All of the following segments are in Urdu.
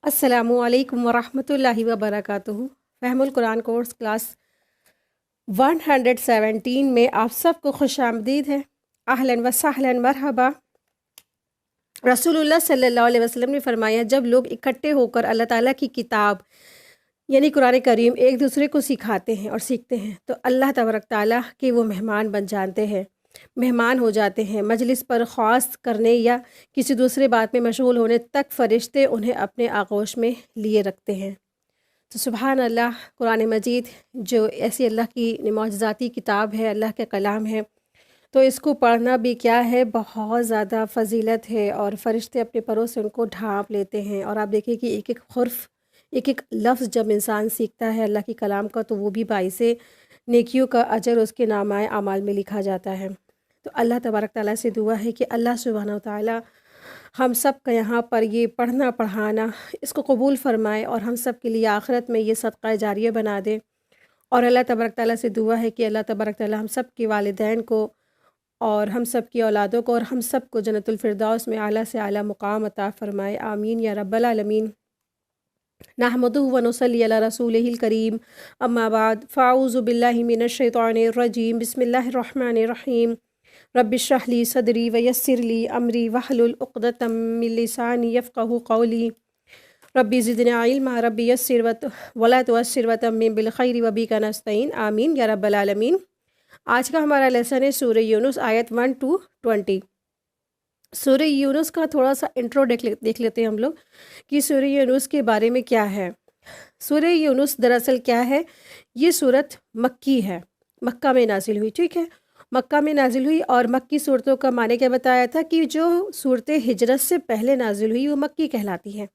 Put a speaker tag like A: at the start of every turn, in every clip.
A: السلام علیکم ورحمۃ اللہ وبرکاتہ۔ فہم القرآن کورس کلاس 117 میں آپ سب کو خوش آمدید ہے۔ اہلاً و سہلاً مرحبا۔ رسول اللہ صلی اللہ علیہ وسلم نے فرمایا، جب لوگ اکٹھے ہو کر اللہ تعالیٰ کی کتاب یعنی قرآن کریم ایک دوسرے کو سکھاتے ہیں اور سیکھتے ہیں تو اللہ تبارک تعالیٰ کے وہ مہمان بن جاتے ہیں، مہمان ہو جاتے ہیں۔ مجلس پر خواص کرنے یا کسی دوسرے بات میں مشغول ہونے تک فرشتے انہیں اپنے آغوش میں لیے رکھتے ہیں۔ تو سبحان اللہ، قرآن مجید جو ایسی اللہ کی معجزاتی کتاب ہے، اللہ کا کلام ہے، تو اس کو پڑھنا بھی کیا ہے، بہت زیادہ فضیلت ہے، اور فرشتے اپنے پروں سے ان کو ڈھانپ لیتے ہیں۔ اور آپ دیکھیں کہ ایک ایک حرف، ایک ایک لفظ جب انسان سیکھتا ہے اللہ کی کلام کا تو وہ بھی باعث نیکیوں کا اجر اس کے نامۂ اعمال میں لکھا جاتا ہے۔ تو اللہ تبارک تعالیٰ سے دعا ہے کہ اللہ سبحانہ و تعالیٰ ہم سب کا یہاں پر یہ پڑھنا پڑھانا اس کو قبول فرمائے اور ہم سب کے لیے آخرت میں یہ صدقہ جاریہ بنا دے۔ اور اللہ تبارک تعالیٰ سے دعا ہے کہ اللہ تبارک تعالیٰ ہم سب کے والدین کو اور ہم سب کی اولادوں کو اور ہم سب کو جنت الفردوس میں اعلیٰ سے اعلیٰ مقام عطا فرمائے، آمین یا رب العالمین۔ نحمدہ و نصلی علی رسولہ الکریم، اما بعد، فاعوذ باللہ من الشیطان الرجیم، بسم اللہ الرحمن الرحیم۔ رب اشرح لی صدری ویسر لی امری واحلل عقدۃ من لسانی یفقہوا قولی، رب زدنی علما، رب یسر ولا تعسر وتمم بالخیر وبک نستعین، آمین یا رب العالمین۔ آج کا ہمارا لیسن ہے سورہ یونس، آیت 1 to 20۔ سورہ یونس کا تھوڑا سا انٹرو دیکھ لیتے ہیں ہم لوگ کہ سورہ یونس کے بارے میں کیا ہے۔ سورہ یونس دراصل کیا ہے، یہ سورت مکی ہے، مکہ میں نازل ہوئی، ٹھیک ہے، مکہ میں نازل ہوئی۔ اور مکی صورتوں کا معنی کیا بتایا تھا کہ جو صورتیں ہجرت سے پہلے نازل ہوئی وہ مکی کہلاتی ہیں،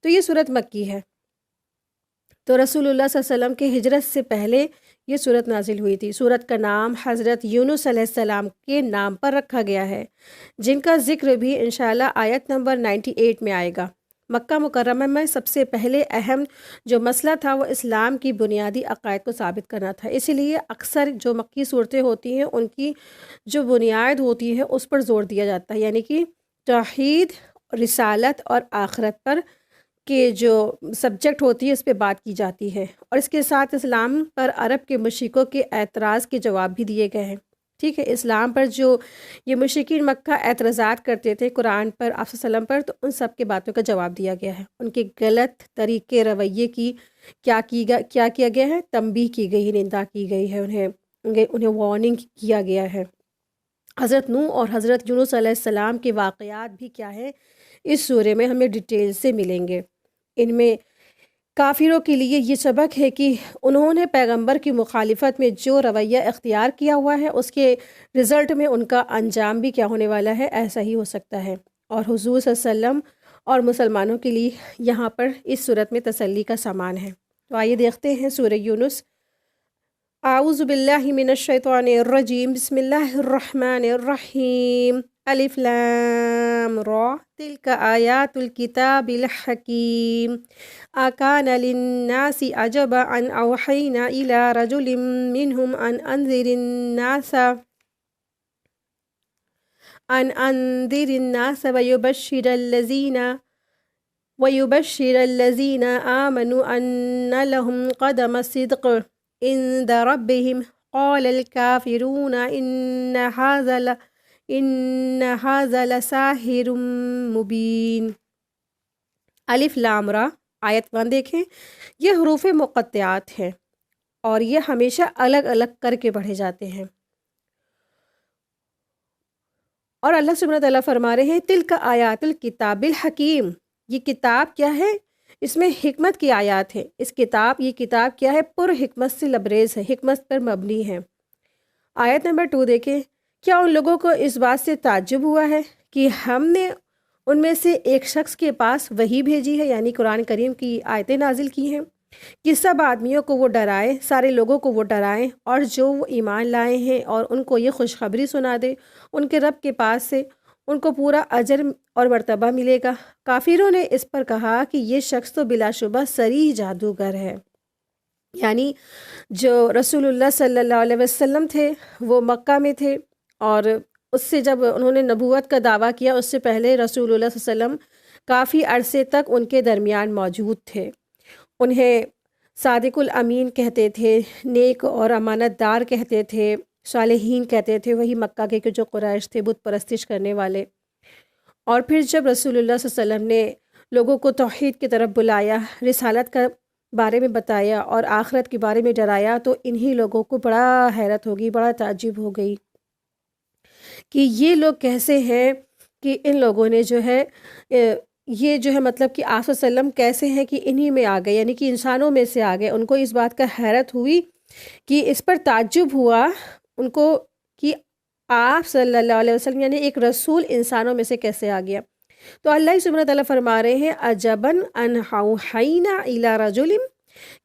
A: تو یہ صورت مکی ہے۔ تو رسول اللہ صلی اللہ علیہ وسلم کے ہجرت سے پہلے یہ صورت نازل ہوئی تھی۔ صورت کا نام حضرت یونس علیہ السلام کے نام پر رکھا گیا ہے، جن کا ذکر بھی انشاءاللہ آیت نمبر 98 میں آئے گا۔ مکہ مکرمہ میں سب سے پہلے اہم جو مسئلہ تھا وہ اسلام کی بنیادی عقائد کو ثابت کرنا تھا، اسی لیے اکثر جو مکی صورتیں ہوتی ہیں ان کی جو بنیاد ہوتی ہے اس پر زور دیا جاتا ہے، یعنی کہ توحید، رسالت اور آخرت پر کہ جو سبجیکٹ ہوتی ہے اس پہ بات کی جاتی ہے، اور اس کے ساتھ اسلام پر عرب کے مشرکوں کے اعتراض کے جواب بھی دیے گئے ہیں، ٹھیک ہے۔ اسلام پر جو یہ مشرکین مکہ اعتراضات کرتے تھے قرآن پر، آپ صلی اللہ علیہ وسلم پر، تو ان سب کے باتوں کا جواب دیا گیا ہے۔ ان کے غلط طریقے رویے کی کیا کیا گیا ہے، تنبیہ کی گئی، نندا کی گئی ہے، انہیں وارننگ کیا گیا ہے۔ حضرت نوح اور حضرت یونس علیہ السلام کے واقعات بھی کیا ہے اس سورے میں ہمیں ڈیٹیل سے ملیں گے۔ ان میں کافروں کے لیے یہ سبق ہے کہ انہوں نے پیغمبر کی مخالفت میں جو رویہ اختیار کیا ہوا ہے اس کے رزلٹ میں ان کا انجام بھی کیا ہونے والا ہے، ایسا ہی ہو سکتا ہے۔ اور حضور صلی اللہ علیہ وسلم اور مسلمانوں کے لیے یہاں پر اس صورت میں تسلی کا سامان ہے۔ تو آئیے دیکھتے ہیں سورہ یونس۔ اعوذ باللہ من الشیطان الرجیم، بسم اللہ الرحمن الرحیم، الف لام را، تلک آیات الکتاب الحکیم، اکان للناس عجبا ان اوحینا الی رجل منہم ان انذر الناس ویبشر الذین آمنوا ان لهم قدم صدق عند ربهم، قال الكافرون ان هذا لساحر مبین۔ الف لام را، آیت 1 دیکھیں، یہ حروف مقطعات ہیں اور یہ ہمیشہ الگ الگ کر کے پڑھے جاتے ہیں۔ اور اللہ سبحانہ تعالیٰ فرما رہے ہیں تلک آیات الکتاب الحکیم، یہ کتاب کیا ہے، اس میں حکمت کی آیات ہیں۔ یہ کتاب کیا ہے، پر حکمت سے لبریز ہے، حکمت پر مبنی ہے۔ آیت نمبر 2 دیکھیں، کیا ان لوگوں کو اس بات سے تعجب ہوا ہے کہ ہم نے ان میں سے ایک شخص کے پاس وحی بھیجی ہے، یعنی قرآن کریم کی آیتیں نازل کی ہیں کہ سب آدمیوں کو وہ ڈرائے، سارے لوگوں کو وہ ڈرائیں، اور جو وہ ایمان لائے ہیں اور ان کو یہ خوشخبری سنا دے ان کے رب کے پاس سے ان کو پورا اجر اور مرتبہ ملے گا۔ کافروں نے اس پر کہا کہ یہ شخص تو بلا شبہ صریح جادوگر ہے، یعنی جو رسول اللہ صلی اللہ علیہ وسلم تھے وہ مکہ میں تھے، اور اس سے جب انہوں نے نبوت کا دعویٰ کیا اس سے پہلے رسول اللہ صلی اللہ علیہ وسلم کافی عرصے تک ان کے درمیان موجود تھے۔ انہیں صادق الامین کہتے تھے، نیک اور امانت دار کہتے تھے، صالحین کہتے تھے، وہی مکہ کے جو قریش تھے بت پرستش کرنے والے۔ اور پھر جب رسول اللہ صلی اللہ علیہ وسلم نے لوگوں کو توحید کی طرف بلایا، رسالت کا بارے میں بتایا اور آخرت کے بارے میں ڈرایا، تو انہی لوگوں کو بڑا حیرت ہوگی، بڑا تعجب ہو گئی کہ یہ لوگ کیسے ہیں کہ ان لوگوں نے جو ہے یہ جو ہے مطلب کہ آپ صلی اللہ علیہ وسلم کیسے ہیں کہ انہی میں آ گئے، یعنی کہ انسانوں میں سے آ گئے۔ ان کو اس بات کا حیرت ہوئی کہ اس پر تعجب ہوا ان کو کہ آپ صلی اللہ علیہ وسلم یعنی ایک رسول انسانوں میں سے کیسے آ گیا۔ تو اللہ سبحانہ تعالیٰ فرما رہے ہیں عجباً ان اوحینا الی رجل،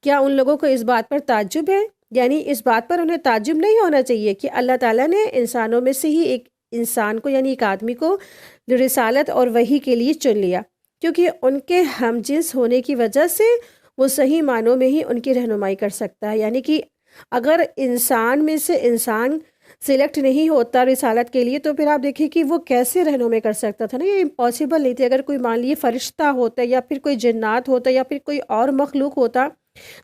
A: کیا ان لوگوں کو اس بات پر تعجب ہے، یعنی اس بات پر انہیں تعجب نہیں ہونا چاہیے کہ اللہ تعالیٰ نے انسانوں میں سے ہی ایک انسان کو یعنی ایک آدمی کو رسالت اور وحی کے لیے چن لیا، کیونکہ ان کے ہم جنس ہونے کی وجہ سے وہ صحیح معنوں میں ہی ان کی رہنمائی کر سکتا ہے۔ یعنی کہ اگر انسان میں سے انسان سلیکٹ نہیں ہوتا رسالت کے لیے تو پھر آپ دیکھیں کہ وہ کیسے رہنمائی کر سکتا تھا نا، یہ امپاسبل نہیں تھی۔ اگر کوئی مان لیے فرشتہ ہوتا یا پھر کوئی جنات ہوتا یا پھر کوئی اور مخلوق ہوتا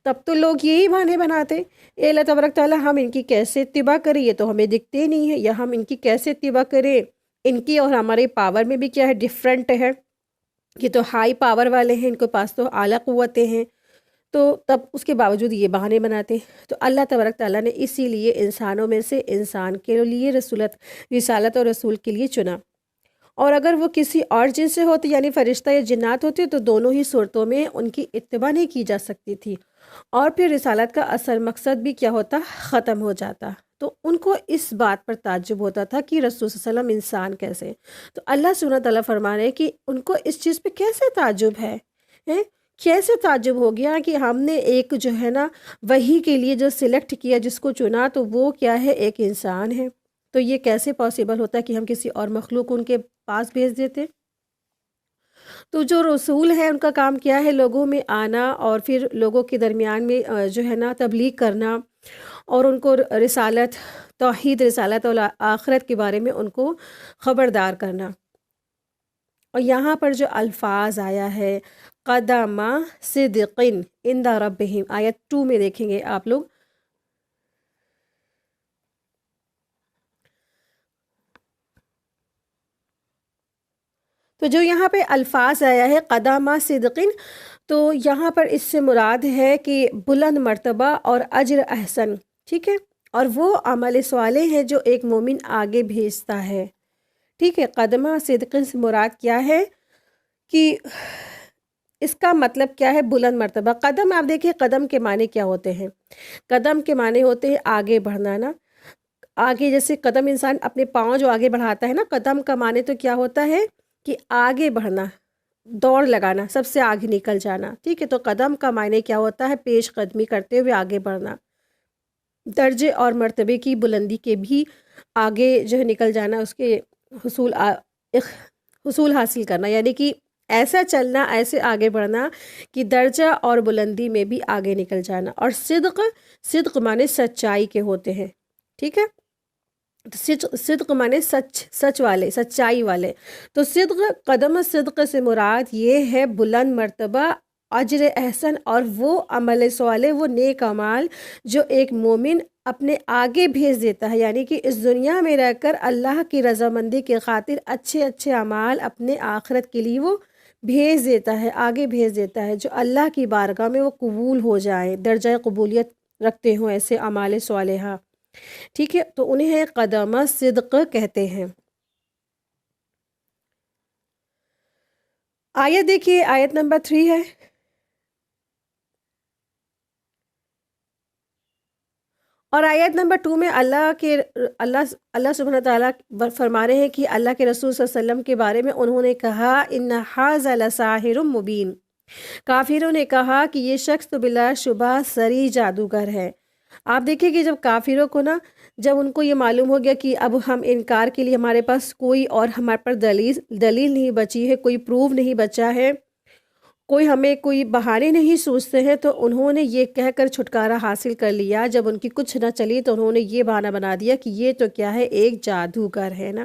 A: تب تو لوگ یہی بہانے بناتے، اے اللہ تبارک تعالیٰ ہم ان کی کیسے اتباع کریں، یہ تو ہمیں دکھتے نہیں ہے، یا ہم ان کی کیسے اتباع کریں، ان کی اور ہمارے پاور میں بھی کیا ہے ڈیفرنٹ ہے، یہ تو ہائی پاور والے ہیں، ان کے پاس تو اعلیٰ قوتیں ہیں، تو تب اس کے باوجود یہ بہانے بناتے۔ تو اللہ تبارک تعالیٰ نے اسی لیے انسانوں میں سے انسان کے لیے رسالت اور رسول کے لیے چنا، اور اگر وہ کسی اور جنس سے ہوتے یعنی فرشتہ یا جنات ہوتے تو دونوں ہی صورتوں میں ان کی اتباع نہیں کی جا سکتی تھی، اور پھر رسالت کا اصل مقصد بھی کیا ہوتا، ختم ہو جاتا۔ تو ان کو اس بات پر تعجب ہوتا تھا کہ رسول صلی اللہ علیہ وسلم انسان کیسے۔ تو اللہ سبحانہ تعالیٰ فرما رہے ہیں کہ ان کو اس چیز پہ کیسے تعجب ہے، کیسے تعجب ہو گیا کہ ہم نے ایک جو ہے نا وحی کے لیے جو سلیکٹ کیا، جس کو چنا، تو وہ کیا ہے، ایک انسان ہے۔ تو یہ کیسے پاسبل ہوتا ہے کہ ہم کسی اور مخلوق ان کے پاس بھیج دیتے۔ تو جو رسول ہے ان کا کام کیا ہے، لوگوں میں آنا اور پھر لوگوں کے درمیان میں جو ہے نا تبلیغ کرنا، اور ان کو رسالت، توحید، رسالت اور آخرت کے بارے میں ان کو خبردار کرنا۔ اور یہاں پر جو الفاظ آیا ہے قدم صدق عند ربہم، آیت 2 میں دیکھیں گے آپ لوگ، تو جو یہاں پہ الفاظ آیا ہے قدم صدق، تو یہاں پر اس سے مراد ہے کہ بلند مرتبہ اور اجر احسن، ٹھیک ہے، اور وہ عمل صالح ہے جو ایک مومن آگے بھیجتا ہے، ٹھیک ہے۔ قدم صدق سے مراد کیا ہے کہ اس کا مطلب کیا ہے، بلند مرتبہ۔ قدم آپ دیکھیں قدم کے معنی کیا ہوتے ہیں، قدم کے معنی ہوتے ہیں آگے بڑھنا نا، آگے جیسے قدم انسان اپنے پاؤں جو آگے بڑھاتا ہے نا، قدم کا معنی تو کیا ہوتا ہے کہ آگے بڑھنا، دوڑ لگانا، سب سے آگے نکل جانا، ٹھیک ہے۔ تو قدم کا معنی کیا ہوتا ہے، پیش قدمی کرتے ہوئے آگے بڑھنا، درجے اور مرتبے کی بلندی کے بھی آگے جو ہے نکل جانا، اس کے حصول حاصل کرنا، یعنی کہ ایسا چلنا، ایسے آگے بڑھنا کہ درجہ اور بلندی میں بھی آگے نکل جانا۔ اور صدق معنی سچائی کے ہوتے ہیں، ٹھیک ہے، صدق معنی سچ والے، سچائی والے۔ تو صدق، قدم صدق سے مراد یہ ہے بلند مرتبہ، اجر احسن، اور وہ عمل صالح، وہ نیک اعمال جو ایک مومن اپنے آگے بھیج دیتا ہے، یعنی کہ اس دنیا میں رہ کر اللہ کی رضامندی کے خاطر اچھے اچھے اعمال اپنے آخرت کے لیے وہ بھیج دیتا ہے، آگے بھیج دیتا ہے، جو اللہ کی بارگاہ میں وہ قبول ہو جائیں، درجہ قبولیت رکھتے ہوں ایسے اعمال صالحہ، ٹھیک ہے۔ تو انہیں قدم صدق کہتے ہیں۔ آیت دیکھیے، آیت نمبر 3 ہے، اور آیت نمبر 2 میں اللہ سبحانہ تعالیٰ فرما رہے ہیں کہ اللہ کے رسول صلی اللہ علیہ وسلم کے بارے میں انہوں نے کہا ان ھذا لساحر مبین، کافروں نے کہا کہ یہ شخص تو بلا شبہ صریح جادوگر ہے۔ آپ دیکھیں کہ جب کافروں کو نا، جب ان کو یہ معلوم ہو گیا کہ اب ہم انکار کے لیے ہمارے پاس کوئی اور ہمارے پر دلیل نہیں بچی ہے، کوئی پروف نہیں بچا ہے، ہمیں کوئی بہانے نہیں سوچتے ہیں، تو انہوں نے یہ کہہ کر چھٹکارا حاصل کر لیا۔ جب ان کی کچھ نہ چلی تو انہوں نے یہ بہانہ بنا دیا کہ یہ تو کیا ہے، ایک جادوگر ہے نا۔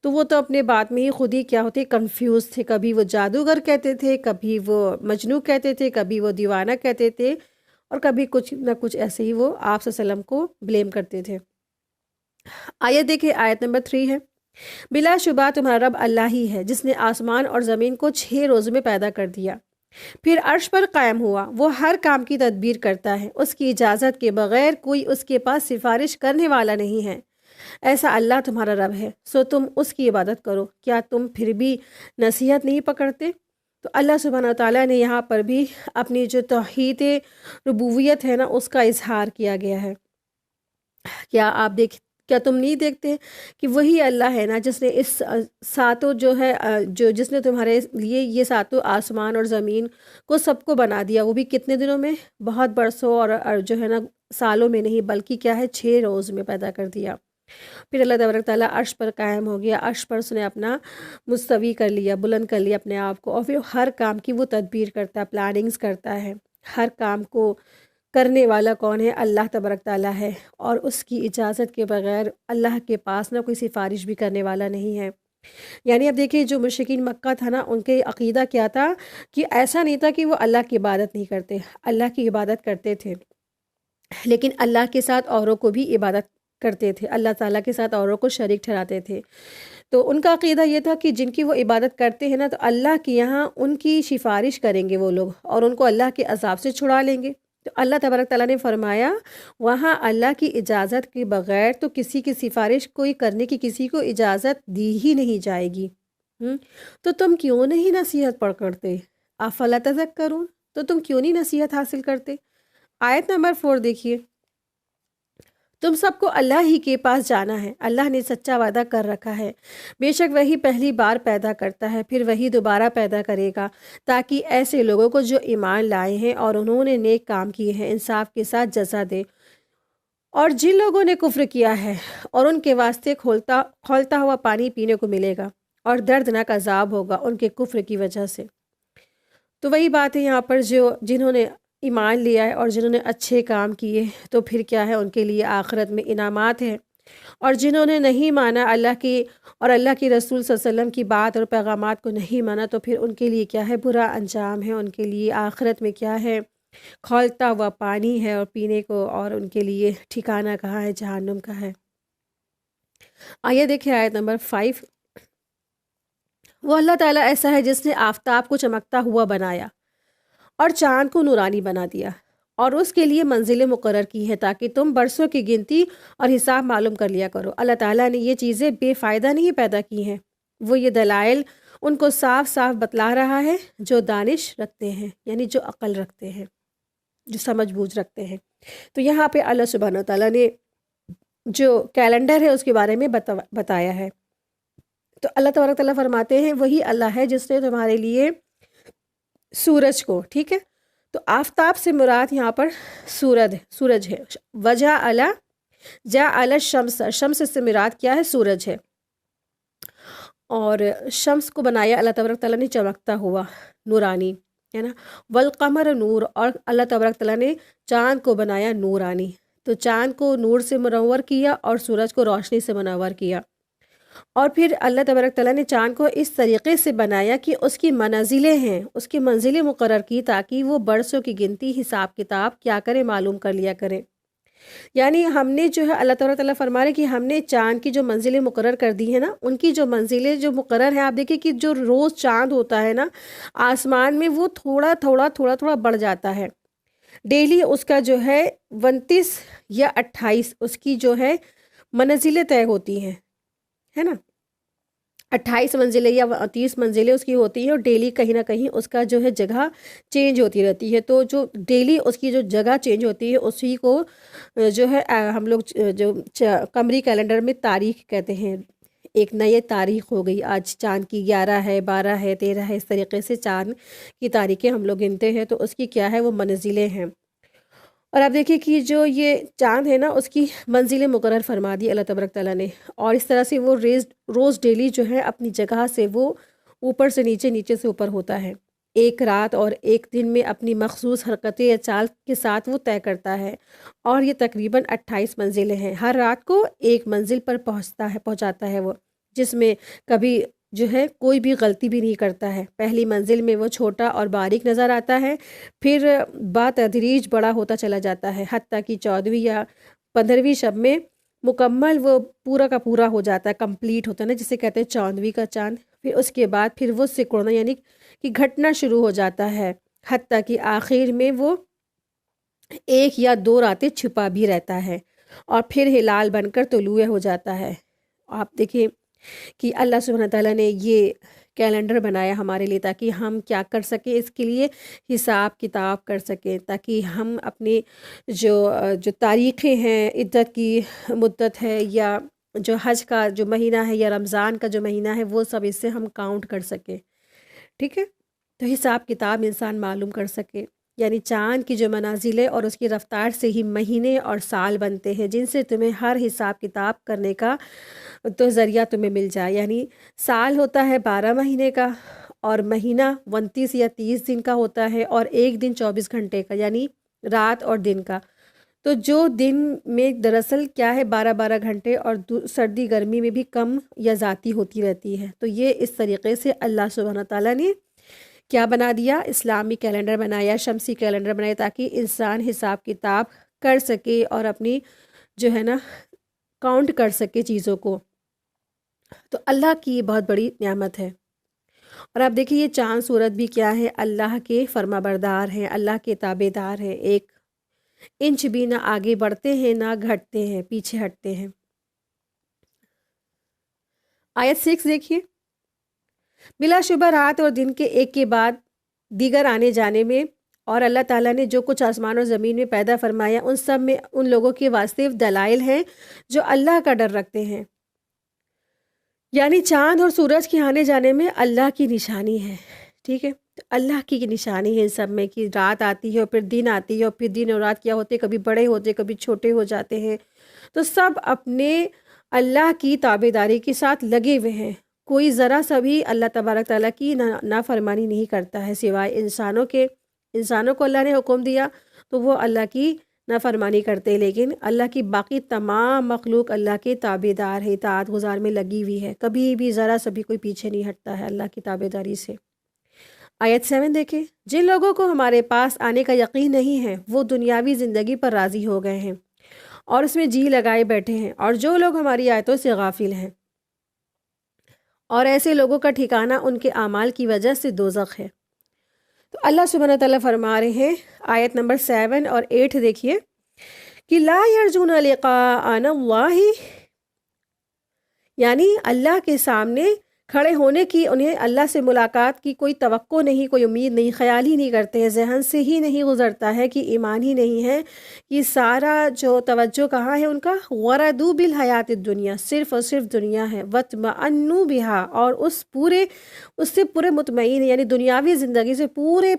A: تو وہ تو اپنے بات میں ہی خود ہی کیا ہوتے کنفیوز تھے، کبھی وہ جادوگر کہتے تھے، کبھی وہ مجنوں کہتے تھے، کبھی وہ دیوانہ کہتے تھے، اور کبھی کچھ نہ کچھ ایسے ہی وہ آپ صلی اللہ علیہ وسلم کو بلیم کرتے تھے۔ آیت دیکھیں، آیت نمبر 3 ہے، بلا شبہ تمہارا رب اللہ ہی ہے جس نے آسمان اور زمین کو 6 روزوں میں پیدا کر دیا، پھر عرش پر قائم ہوا۔ وہ ہر کام کی تدبیر کرتا ہے، اس کی اجازت کے بغیر کوئی اس کے پاس سفارش کرنے والا نہیں ہے۔ ایسا اللہ تمہارا رب ہے، سو تم اس کی عبادت کرو، کیا تم پھر بھی نصیحت نہیں پکڑتے؟ تو اللہ سبحانہ و تعالیٰ نے یہاں پر بھی اپنی جو توحید ربوبیت ہے نا اس کا اظہار کیا گیا ہے۔ کیا تم نہیں دیکھتے کہ وہی اللہ ہے نا جس نے اس ساتوں جو ہے جس نے تمہارے لیے یہ ساتوں آسمان اور زمین کو سب کو بنا دیا، وہ بھی کتنے دنوں میں؟ بہت برسوں اور جو ہے نا سالوں میں نہیں، بلکہ کیا ہے 6 روز میں پیدا کر دیا۔ پھر اللہ تبارک تعالیٰ عرش پر قائم ہو گیا، عرش پر اس نے اپنا مستوی کر لیا، بلند کر لیا اپنے آپ کو، اور پھر ہر کام کی وہ تدبیر کرتا ہے، پلاننگز کرتا ہے۔ ہر کام کو کرنے والا کون ہے؟ اللہ تبارک تعالیٰ ہے، اور اس کی اجازت کے بغیر اللہ کے پاس نہ کوئی سفارش بھی کرنے والا نہیں ہے۔ یعنی اب دیکھیں جو مشرکین مکہ تھا نا، ان کے عقیدہ کیا تھا کہ ایسا نہیں تھا کہ وہ اللہ کی عبادت نہیں کرتے، اللہ کی عبادت کرتے تھے، لیکن اللہ کے ساتھ اوروں کو بھی عبادت کرتے تھے، اللہ تعالیٰ کے ساتھ اوروں کو شریک ٹھہراتے تھے۔ تو ان کا عقیدہ یہ تھا کہ جن کی وہ عبادت کرتے ہیں نا، تو اللہ کے یہاں ان کی سفارش کریں گے وہ لوگ، اور ان کو اللہ کے عذاب سے چھڑا لیں گے۔ تو اللہ تبارک تعالیٰ نے فرمایا وہاں اللہ کی اجازت کے بغیر تو کسی کی سفارش کوئی کرنے کی کسی کو اجازت دی ہی نہیں جائے گی۔ تو تم کیوں نہیں نصیحت پکڑتے؟ افلا تذکرون، تو تم کیوں نہیں نصیحت حاصل کرتے؟ آیت نمبر 4 دیکھیے، تم سب کو اللہ ہی کے پاس جانا ہے، اللہ نے سچا وعدہ کر رکھا ہے، بے شک وہی پہلی بار پیدا کرتا ہے، پھر وہی دوبارہ پیدا کرے گا، تاکہ ایسے لوگوں کو جو ایمان لائے ہیں اور انہوں نے نیک کام کیے ہیں انصاف کے ساتھ جزا دے، اور جن لوگوں نے کفر کیا ہے اور ان کے واسطے کھولتا ہوا پانی پینے کو ملے گا، اور دردناک عذاب ہوگا ان کے کفر کی وجہ سے۔ تو وہی بات ہے یہاں پر، جنہوں نے ایمان لیا ہے اور جنہوں نے اچھے کام کیے تو پھر کیا ہے ان کے لیے آخرت میں انعامات ہیں، اور جنہوں نے نہیں مانا اللہ کی اور اللہ کی رسول صلی اللہ علیہ وسلم کی بات اور پیغامات کو نہیں مانا، تو پھر ان کے لیے کیا ہے؟ برا انجام ہے، ان کے لیے آخرت میں کیا ہے؟ کھولتا ہوا پانی ہے اور پینے کو، اور ان کے لیے ٹھکانہ کہاں ہے؟ جہنم کا ہے۔ آئیے دیکھیں آیت نمبر 5، وہ اللہ تعالیٰ ایسا ہے جس نے آفتاب کو چمکتا ہوا بنایا اور چاند کو نورانی بنا دیا، اور اس کے لیے منزلیں مقرر کی ہیں تاکہ تم برسوں کی گنتی اور حساب معلوم کر لیا کرو۔ اللہ تعالیٰ نے یہ چیزیں بے فائدہ نہیں پیدا کی ہیں، وہ یہ دلائل ان کو صاف صاف بتلا رہا ہے جو دانش رکھتے ہیں، یعنی جو عقل رکھتے ہیں، جو سمجھ بوجھ رکھتے ہیں۔ تو یہاں پہ اللہ سبحانہ و تعالیٰ نے جو کیلنڈر ہے اس کے بارے میں بتایا ہے۔ تو اللہ تبارک تعالیٰ فرماتے ہیں وہی اللہ ہے جس نے تمہارے لیے سورج کو، ٹھیک ہے، تو آفتاب سے مراد یہاں پر سورج ہے، وجہ الشمس، شمس سے مراد کیا ہے؟ سورج ہے، اور شمس کو بنایا اللہ تبارک تعالیٰ نے چمکتا ہوا نورانی، ہے نا، والقمر نور، اور اللہ تبارک تعالیٰ نے چاند کو بنایا نورانی، تو چاند کو نور سے منور کیا اور سورج کو روشنی سے منور کیا، اور پھر اللہ تبارک تعالیٰ نے چاند کو اس طریقے سے بنایا کہ اس کی منازلیں ہیں، اس کی منزلیں مقرر کی تاکہ وہ برسوں کی گنتی حساب کتاب کیا کرے؟ معلوم کر لیا کرے۔ یعنی ہم نے جو ہے اللہ تعالیٰ فرما رہے کہ ہم نے چاند کی جو منزلیں مقرر کر دی ہیں نا، ان کی جو منزلیں جو مقرر ہیں، آپ دیکھیں کہ جو روز چاند ہوتا ہے نا آسمان میں، وہ تھوڑا تھوڑا بڑھ جاتا ہے، ڈیلی اس کا جو ہے 29 یا 28 اس کی جو ہے منزلیں طے ہوتی ہیں، ہے نا، 28 منزلیں یا 30 منزلیں اس کی ہوتی ہیں، اور ڈیلی کہیں نہ کہیں اس کا جو ہے جگہ چینج ہوتی رہتی ہے، تو جو ڈیلی اس کی جو جگہ چینج ہوتی ہے اسی کو جو ہے ہم لوگ جو قمری کیلنڈر میں تاریخ کہتے ہیں، ایک نئی تاریخ ہو گئی، آج چاند کی 11 ہے، 12 ہے، 13 ہے، اس طریقے سے چاند کی تاریخیں ہم لوگ گنتے ہیں، تو اس کی کیا ہے؟ وہ منزلیں ہیں۔ اور آپ دیکھیں کہ جو یہ چاند ہے نا اس کی منزلیں مقرر فرما دی اللہ تبارک تعالیٰ نے، اور اس طرح سے وہ روز ڈیلی جو ہے اپنی جگہ سے وہ اوپر سے نیچے، نیچے سے اوپر ہوتا ہے، ایک رات اور ایک دن میں اپنی مخصوص حرکتیں یا چال کے ساتھ وہ طے کرتا ہے، اور یہ تقریباً 28 منزلیں ہیں، ہر رات کو ایک منزل پر پہنچاتا ہے وہ، جس میں کبھی جو ہے کوئی بھی غلطی بھی نہیں کرتا ہے۔ پہلی منزل میں وہ چھوٹا اور باریک نظر آتا ہے، پھر بتدریج بڑا ہوتا چلا جاتا ہے، حتیٰ کہ 14ویں یا 15ویں شب میں مکمل وہ پورا کا پورا ہو جاتا ہے، کمپلیٹ ہوتا ہے نا، جسے کہتے ہیں چاندوی کا چاند۔ پھر اس کے بعد پھر وہ سکڑنا یعنی کہ گھٹنا شروع ہو جاتا ہے، حتیٰ کہ آخر میں وہ 1 یا 2 راتیں چھپا بھی رہتا ہے اور پھر ہلال بن کر طلوع ہو جاتا ہے۔ آپ دیکھیں کہ اللہ سبحانہ تعالیٰ نے یہ کیلنڈر بنایا ہمارے لیے تاکہ ہم کیا کر سکیں، اس کے لیے حساب کتاب کر سکیں، تاکہ ہم اپنی جو تاریخیں ہیں، عدت کی مدت ہے، یا جو حج کا جو مہینہ ہے یا رمضان کا جو مہینہ ہے، وہ سب اس سے ہم کاؤنٹ کر سکیں، ٹھیک ہے۔ تو حساب کتاب انسان معلوم کر سکے، یعنی چاند کی جو منازل ہے اور اس کی رفتار سے ہی مہینے اور سال بنتے ہیں، جن سے تمہیں ہر حساب کتاب کرنے کا تو ذریعہ تمہیں مل جائے۔ یعنی سال ہوتا ہے 12 مہینے کا، اور مہینہ 29 یا 30 دن کا ہوتا ہے، اور ایک دن 24 گھنٹے کا، یعنی رات اور دن کا۔ تو جو دن میں دراصل کیا ہے 12 گھنٹے، اور سردی گرمی میں بھی کم یا ذاتی ہوتی رہتی ہے۔ تو یہ اس طریقے سے اللہ سبحانہ تعالیٰ نے کیا بنا دیا، اسلامی کیلنڈر بنایا، شمسی کیلنڈر بنایا، تاکہ انسان حساب کتاب کر سکے اور اپنی جو ہے نا کاؤنٹ کر سکے چیزوں کو۔ تو اللہ کی یہ بہت بڑی نعمت ہے۔ اور آپ دیکھیں یہ چاند سورج بھی کیا ہے، اللہ کے فرما بردار ہیں، اللہ کے تابع دار ہیں، 1 انچ بھی نہ آگے بڑھتے ہیں نہ گھٹتے ہیں، پیچھے ہٹتے ہیں۔ آیت 6 دیکھیے، بلا شبہ رات اور دن کے ایک کے بعد دیگر آنے جانے میں، اور اللہ تعالیٰ نے جو کچھ آسمان اور زمین میں پیدا فرمایا ان سب میں ان لوگوں کے واسطے دلائل ہیں جو اللہ کا ڈر رکھتے ہیں۔ یعنی چاند اور سورج کے آنے جانے میں اللہ کی نشانی ہے، ٹھیک ہے۔ تو اللہ کی نشانی ہے ان سب میں، کہ رات آتی ہے اور پھر دن آتی ہے، اور پھر دن اور رات کیا ہوتے، کبھی بڑے ہوتے کبھی چھوٹے ہو جاتے ہیں۔ تو سب اپنے اللہ کی تابع داری کے ساتھ لگے ہوئے ہیں، کوئی ذرا سا بھی اللہ تبارک تعالیٰ کی نافرمانی نہیں کرتا ہے، سوائے انسانوں کے۔ انسانوں کو اللہ نے حکم دیا تو وہ اللہ کی نافرمانی کرتے، لیکن اللہ کی باقی تمام مخلوق اللہ کے تابع دار ہے، اطاعت گزار میں لگی ہوئی ہے، کبھی بھی ذرا سا بھی کوئی پیچھے نہیں ہٹتا ہے اللہ کی تابع داری سے۔ آیت 7 دیکھیں، جن لوگوں کو ہمارے پاس آنے کا یقین نہیں ہے وہ دنیاوی زندگی پر راضی ہو گئے ہیں اور اس میں جی لگائے بیٹھے ہیں، اور جو لوگ ہماری آیتوں سے غافل ہیں، اور ایسے لوگوں کا ٹھکانہ ان کے اعمال کی وجہ سے دوزخ ہے۔ تو اللہ سبحانہ تعالیٰ فرما رہے ہیں، آیت نمبر 7 اور 8 دیکھیے، کہ لا یرجون لقاءنا اللہ، یعنی اللہ کے سامنے کھڑے ہونے کی انہیں اللہ سے ملاقات کی کوئی توقع نہیں، کوئی امید نہیں، خیال ہی نہیں کرتے ہیں، ذہن سے ہی نہیں گزرتا ہے، کہ ایمان ہی نہیں ہے۔ یہ سارا جو توجہ کہاں ہے ان کا، وردوا بالحیات الدنیا، صرف اور صرف دنیا ہے، وطمئنوا بہا، اور اس سے پورے مطمئن، یعنی دنیاوی زندگی سے پورے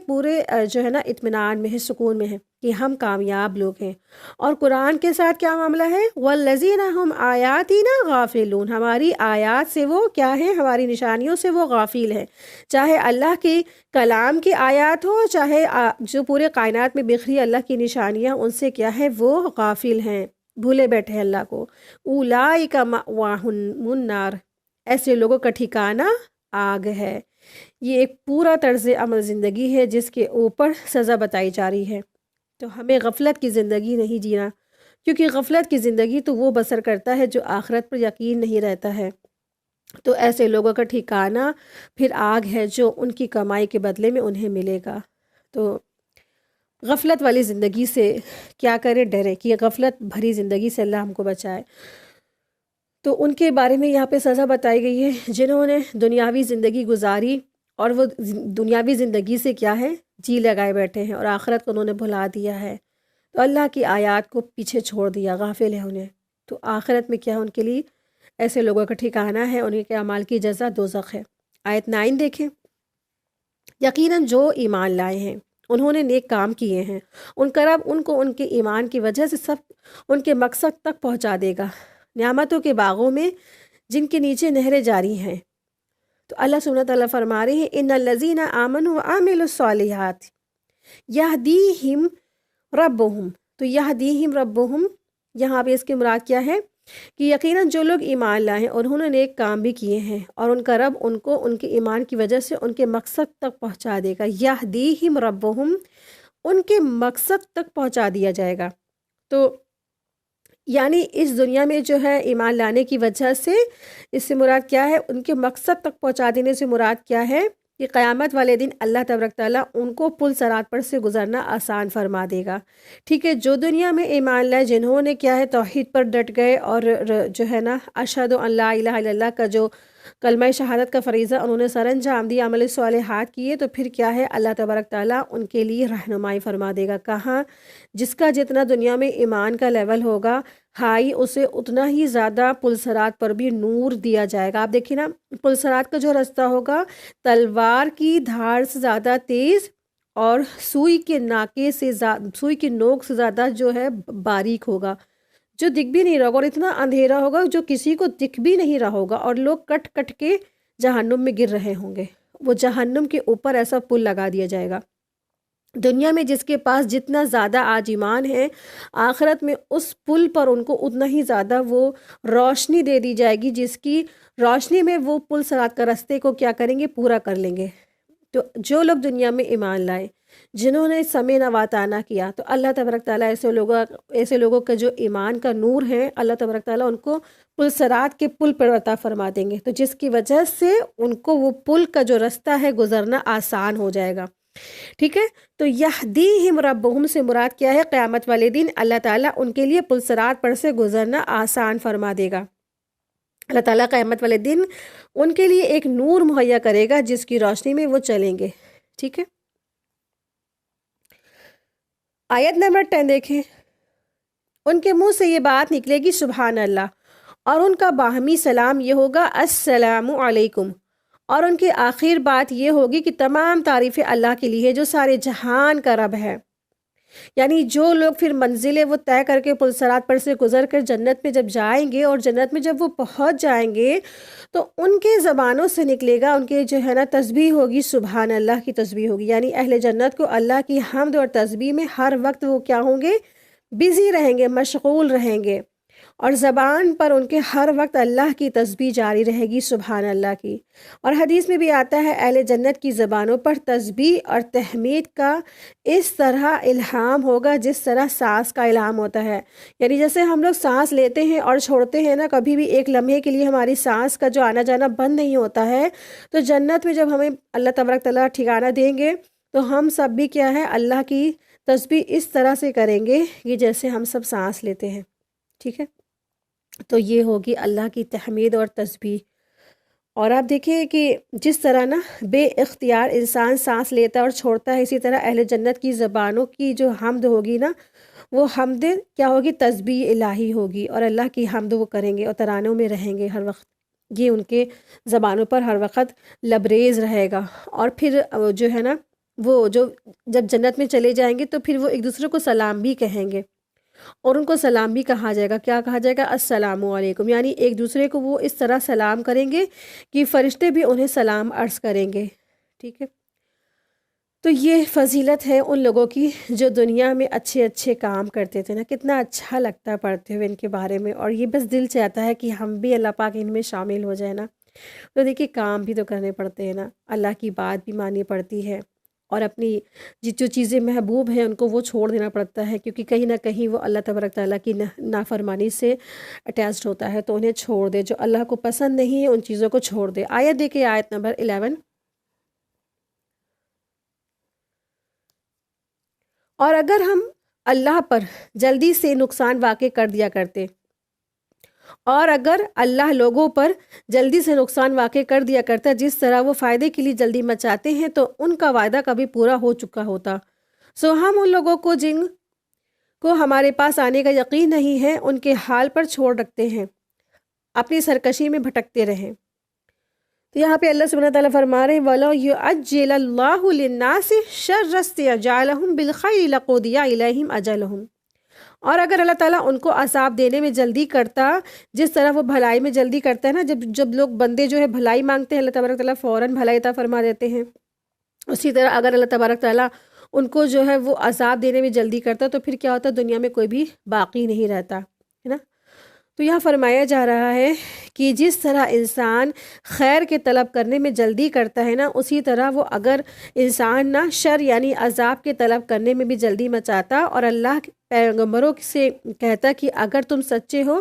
A: جو ہے نا اطمینان میں ہے، سکون میں ہے کہ ہم کامیاب لوگ ہیں۔ اور قرآن کے ساتھ کیا معاملہ ہے، والذین ہم آیاتنا غافلون، ہماری آیات سے وہ کیا ہے، ہماری نشانیوں سے وہ غافل ہیں، چاہے اللہ کے کلام کی آیات ہو، چاہے جو پورے کائنات میں بکھری اللہ کی نشانیاں، ان سے کیا ہے، وہ غافل ہیں، بھولے بیٹھے اللہ کو۔ اولئک مأواہم النار، ایسے لوگوں کا ٹھکانہ آگ ہے۔ یہ ایک پورا طرز عمل زندگی ہے جس کے اوپر سزا بتائی جا رہی ہے۔ تو ہمیں غفلت کی زندگی نہیں جینا، کیونکہ غفلت کی زندگی تو وہ بسر کرتا ہے جو آخرت پر یقین نہیں رہتا ہے۔ تو ایسے لوگوں کا ٹھکانہ پھر آگ ہے جو ان کی کمائی کے بدلے میں انہیں ملے گا۔ تو غفلت والی زندگی سے کیا کرے، ڈرے کہ غفلت بھری زندگی سے اللہ ہم کو بچائے۔ تو ان کے بارے میں یہاں پہ سزا بتائی گئی ہے جنہوں نے دنیاوی زندگی گزاری اور وہ دنیاوی زندگی سے کیا ہے، جی لگائے بیٹھے ہیں، اور آخرت کو انہوں نے بھلا دیا ہے، تو اللہ کی آیات کو پیچھے چھوڑ دیا، غافل ہے انہیں۔ تو آخرت میں کیا ان کے لیے ایسے لوگوں کا ٹھکانہ ہے، انہیں کے اعمال کی جزا دوزخ ہے۔ آیت 9 دیکھیں، یقیناً جو ایمان لائے ہیں، انہوں نے نیک کام کیے ہیں، ان کا رب ان کو ان کے ایمان کی وجہ سے سب ان کے مقصد تک پہنچا دے گا، نعمتوں کے باغوں میں جن کے نیچے نہریں جاری ہیں۔ تو اللہ سبحانہ تعالیٰ فرما رہے ہیں، ان الذین آمنوا وعملوا الصالحات یہدیہم ربہم، تو یہدیہم ربہم یہاں پہ اس کی مراد کیا ہے، کہ یقیناً جو لوگ ایمان لائے ہیں اور انہوں نے ایک کام بھی کیے ہیں اور ان کا رب ان کو ان کے ایمان کی وجہ سے ان کے مقصد تک پہنچا دے گا، یہدیہم ربہم، ان کے مقصد تک پہنچا دیا جائے گا۔ تو یعنی اس دنیا میں جو ہے ایمان لانے کی وجہ سے اس سے مراد کیا ہے، ان کے مقصد تک پہنچا دینے سے مراد کیا ہے کہ قیامت والے دن اللہ تبارک تعالیٰ ان کو پل صراط پر سے گزرنا آسان فرما دے گا۔ ٹھیک ہے، جو دنیا میں ایمان لائے، جنہوں نے کیا ہے توحید پر ڈٹ گئے اور جو ہے نا اشہد ان لا الہ الا اللہ کا جو کلمہ شہادت کا فریضہ انہوں نے سر انجام دیا، عمل صالحات کیے، تو پھر کیا ہے اللہ تبارک تعالیٰ ان کے لیے رہنمائی فرما دے گا۔ کہاں؟ جس کا جتنا دنیا میں ایمان کا لیول ہوگا ہائی، اسے اتنا ہی زیادہ پل صراط پر بھی نور دیا جائے گا۔ آپ دیکھیں نا، پل صراط کا جو رستہ ہوگا تلوار کی دھار سے زیادہ تیز اور سوئی کے نوک سے زیادہ جو ہے باریک ہوگا، جو دکھ بھی نہیں رہا ہوگا، اور اتنا اندھیرا ہوگا جو کسی کو دکھ بھی نہیں رہا ہوگا، اور لوگ کٹ کٹ کے جہنم میں گر رہے ہوں گے۔ وہ جہنم کے اوپر ایسا پل لگا دیا جائے گا۔ دنیا میں جس کے پاس جتنا زیادہ آج ایمان ہے، آخرت میں اس پل پر ان کو اتنا ہی زیادہ وہ روشنی دے دی جائے گی، جس کی روشنی میں وہ پل صراط کا رستے کو کیا کریں گے، پورا کر لیں گے۔ تو جو لوگ دنیا میں ایمان لائے، جنہوں نے سمعنا واطعنا کیا، تو اللہ تبارک تعالیٰ ایسے لوگوں کا جو ایمان کا نور ہے، اللہ تبارک تعالیٰ ان کو پل صراط کے پل پر عطا فرما دیں گے، تو جس کی وجہ سے ان کو وہ پل کا جو رستہ ہے گزرنا آسان ہو جائے گا۔ ٹھیک ہے، تو یہدیہم ربہم سے مراد کیا ہے، قیامت والے دن اللہ تعالیٰ ان کے لیے پل صراط پر سے گزرنا آسان فرما دے گا۔ اللہ تعالیٰ قیامت والے دن ان کے لیے ایک نور مہیا کرے گا جس کی روشنی میں وہ چلیں گے۔ ٹھیک ہے، آیت نمبر 10 دیکھیں، ان کے منہ سے یہ بات نکلے گی سبحان اللہ، اور ان کا باہمی سلام یہ ہوگا السلام علیکم، اور ان کی آخر بات یہ ہوگی کہ تمام تعریفیں اللہ کے لیے جو سارے جہان کا رب ہے۔ یعنی جو لوگ پھر منزلیں وہ طے کر کے پل صراط پر سے گزر کر جنت میں جب جائیں گے، اور جنت میں جب وہ پہنچ جائیں گے، تو ان کے زبانوں سے نکلے گا، ان کے جو ہے نا تسبیح ہوگی، سبحان اللہ کی تسبیح ہوگی۔ یعنی اہل جنت کو اللہ کی حمد اور تسبیح میں ہر وقت وہ کیا ہوں گے، بزی رہیں گے، مشغول رہیں گے، اور زبان پر ان کے ہر وقت اللہ کی تسبیح جاری رہے گی، سبحان اللہ کی۔ اور حدیث میں بھی آتا ہے اہل جنت کی زبانوں پر تسبیح اور تحمید کا اس طرح الہام ہوگا جس طرح سانس کا الہام ہوتا ہے۔ یعنی جیسے ہم لوگ سانس لیتے ہیں اور چھوڑتے ہیں نا، کبھی بھی ایک لمحے کے لیے ہماری سانس کا جو آنا جانا بند نہیں ہوتا ہے، تو جنت میں جب ہمیں اللہ تبارک تعالیٰ ٹھکانہ دیں گے تو ہم سب بھی کیا ہے، اللہ کی تسبیح اس طرح سے کریں گے کہ جیسے ہم سب سانس لیتے ہیں۔ ٹھیک ہے، تو یہ ہوگی اللہ کی تحمید اور تسبیح۔ اور آپ دیکھیں کہ جس طرح نا بے اختیار انسان سانس لیتا اور چھوڑتا ہے، اسی طرح اہل جنت کی زبانوں کی جو حمد ہوگی نا، وہ حمد کیا ہوگی، تسبیح الہی ہوگی، اور اللہ کی حمد وہ کریں گے اور ترانوں میں رہیں گے ہر وقت، یہ ان کے زبانوں پر ہر وقت لبریز رہے گا۔ اور پھر جو ہے نا وہ جو جب جنت میں چلے جائیں گے تو پھر وہ ایک دوسرے کو سلام بھی کہیں گے، اور ان کو سلام بھی کہا جائے گا، کیا کہا جائے گا، السلام علیکم، یعنی ایک دوسرے کو وہ اس طرح سلام کریں گے کہ فرشتے بھی انہیں سلام عرض کریں گے۔ ٹھیک ہے، تو یہ فضیلت ہے ان لوگوں کی جو دنیا میں اچھے اچھے کام کرتے تھے نا، کتنا اچھا لگتا پڑھتے ہوئے ان کے بارے میں، اور یہ بس دل چاہتا ہے کہ ہم بھی اللہ پاک ان میں شامل ہو جائے نا۔ تو دیکھیے کام بھی تو کرنے پڑتے ہیں نا، اللہ کی بات بھی ماننی پڑتی ہے، اور اپنی جو چیزیں محبوب ہیں ان کو وہ چھوڑ دینا پڑتا ہے، کیونکہ کہیں نہ کہیں وہ اللہ تبارک تعالیٰ کی نافرمانی سے اٹیچڈ ہوتا ہے، تو انہیں چھوڑ دے، جو اللہ کو پسند نہیں ہے ان چیزوں کو چھوڑ دے۔ آیت دیکھیں، آیت نمبر 11، اور اگر ہم اللہ پر جلدی سے نقصان واقع کر دیا کرتے، اور اگر اللہ لوگوں پر جلدی سے نقصان واقع کر دیا کرتا جس طرح وہ فائدے کے لیے جلدی مچاتے ہیں، تو ان کا وعدہ کبھی پورا ہو چکا ہوتا۔ سو ہم ان لوگوں کو جن کو ہمارے پاس آنے کا یقین نہیں ہے ان کے حال پر چھوڑ رکھتے ہیں، اپنی سرکشی میں بھٹکتے رہیں۔ تو یہاں پہ اللہ سبحانہ تعالیٰ فرما رہے ہیں وَلَوْ يُعَجِّلَ اللَّهُ لِلنَّاسِ شَرَّ اسْتِعْجَالَهُم بِالْخَيْرِ لَقُضِيَ إِلَيْهِمْ أَجَلُهُم، اور اگر اللہ تعالیٰ ان کو عذاب دینے میں جلدی کرتا جس طرح وہ بھلائی میں جلدی کرتا ہے نا، جب لوگ بندے جو ہے بھلائی مانگتے ہیں اللہ تبارک تعالیٰ فوراً بھلائی عطا فرما دیتے ہیں، اسی طرح اگر اللہ تبارک تعالیٰ ان کو جو ہے وہ عذاب دینے میں جلدی کرتا تو پھر کیا ہوتا، دنیا میں کوئی بھی باقی نہیں رہتا ہے نا۔ تو یہاں فرمایا جا رہا ہے کہ جس طرح انسان خیر کے طلب کرنے میں جلدی کرتا ہے نا، اسی طرح وہ اگر انسان نا شر یعنی عذاب کے طلب کرنے میں بھی جلدی مچاتا اور اللہ کے پیغمبروں سے کہتا کہ اگر تم سچے ہو،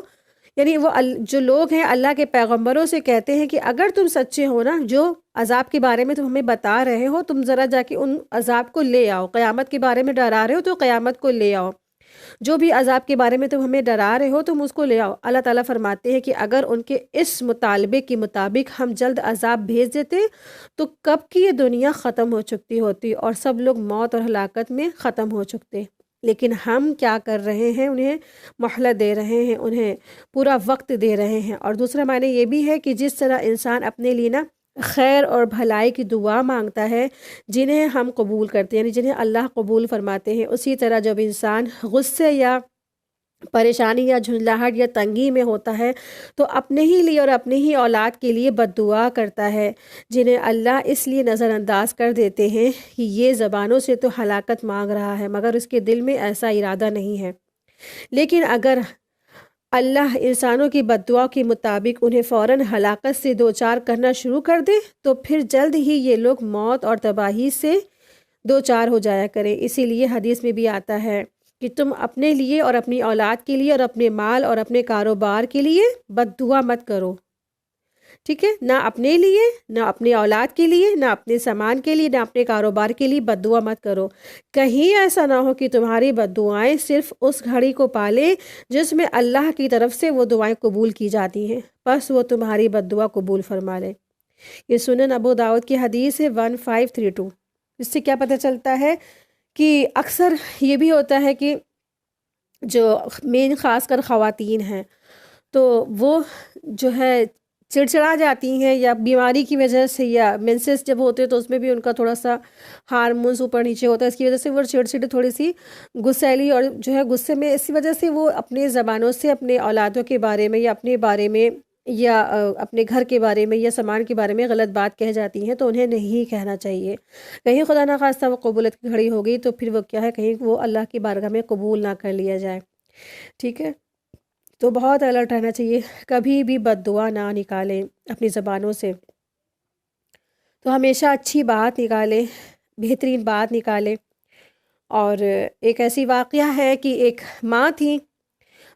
A: یعنی وہ جو لوگ ہیں اللہ کے پیغمبروں سے کہتے ہیں کہ اگر تم سچے ہو نا، جو عذاب کے بارے میں تم ہمیں بتا رہے ہو، تم ذرا جا کے ان عذاب کو لے آؤ، قیامت کے بارے میں ڈرا رہے ہو تو قیامت کو لے آؤ، جو بھی عذاب کے بارے میں تم ہمیں ڈرا رہے ہو تم اس کو لے آؤ۔ اللہ تعالیٰ فرماتے ہیں کہ اگر ان کے اس مطالبے کے مطابق ہم جلد عذاب بھیج دیتے تو کب کی یہ دنیا ختم ہو چکی ہوتی اور سب لوگ موت اور ہلاکت میں ختم ہو چکتے، لیکن ہم کیا کر رہے ہیں، انہیں مہلت دے رہے ہیں، انہیں پورا وقت دے رہے ہیں۔ اور دوسرا معنی یہ بھی ہے کہ جس طرح انسان اپنے لیے نا خیر اور بھلائی کی دعا مانگتا ہے جنہیں ہم قبول کرتے ہیں، یعنی جنہیں اللہ قبول فرماتے ہیں، اسی طرح جب انسان غصے یا پریشانی یا جھنجھلاہٹ یا تنگی میں ہوتا ہے تو اپنے ہی لیے اور اپنی ہی اولاد کے لیے بد دعا کرتا ہے، جنہیں اللہ اس لیے نظر انداز کر دیتے ہیں کہ یہ زبانوں سے تو ہلاکت مانگ رہا ہے مگر اس کے دل میں ایسا ارادہ نہیں ہے۔ لیکن اگر اللہ انسانوں کی بد دعا کے مطابق انہیں فوراً ہلاکت سے دوچار کرنا شروع کر دے تو پھر جلد ہی یہ لوگ موت اور تباہی سے دوچار ہو جایا کریں۔ اسی لیے حدیث میں بھی آتا ہے کہ تم اپنے لیے اور اپنی اولاد کے لیے اور اپنے مال اور اپنے کاروبار کے لیے بد دعا مت کرو، ٹھیک ہے؟ نہ اپنے لیے، نہ اپنے اولاد کے لیے، نہ اپنے سامان کے لیے، نہ اپنے کاروبار کے لیے بد دعا مت کرو، کہیں ایسا نہ ہو کہ تمہاری بد دعائیں صرف اس گھڑی کو پالیں جس میں اللہ کی طرف سے وہ دعائیں قبول کی جاتی ہیں، بس وہ تمہاری بد دعا قبول فرما لے۔ یہ سنن ابو داؤد کی حدیث ہے 1532۔ اس سے کیا پتہ چلتا ہے کہ اکثر یہ بھی ہوتا ہے کہ جو مین خاص کر خواتین ہیں تو وہ جو ہے چڑچڑا جاتی ہیں یا بیماری کی وجہ سے، یا مینسز جب ہوتے ہیں تو اس میں بھی ان کا تھوڑا سا ہارمونز اوپر نیچے ہوتا ہے، اس کی وجہ سے وہ چڑچڑی تھوڑی سی غصیلی اور جو ہے غصے میں، اسی وجہ سے وہ اپنے زبانوں سے اپنے اولادوں کے بارے میں یا اپنے بارے میں یا اپنے گھر کے بارے میں یا سامان کے بارے میں غلط بات کہہ جاتی ہیں، تو انہیں نہیں کہنا چاہیے۔ کہیں خدا نخواستہ وہ قبولیت کی گھڑی ہو گئی تو پھر وہ کیا ہے، کہیں وہ اللہ کی بارگاہ میں قبول نہ کر لیا جائے، ٹھیک ہے؟ تو بہت الرٹ رہنا چاہیے، کبھی بھی بد دعا نہ نکالیں اپنی زبانوں سے، تو ہمیشہ اچھی بات نکالیں، بہترین بات نکالیں۔ اور ایک ایسی واقعہ ہے کہ ایک ماں تھی،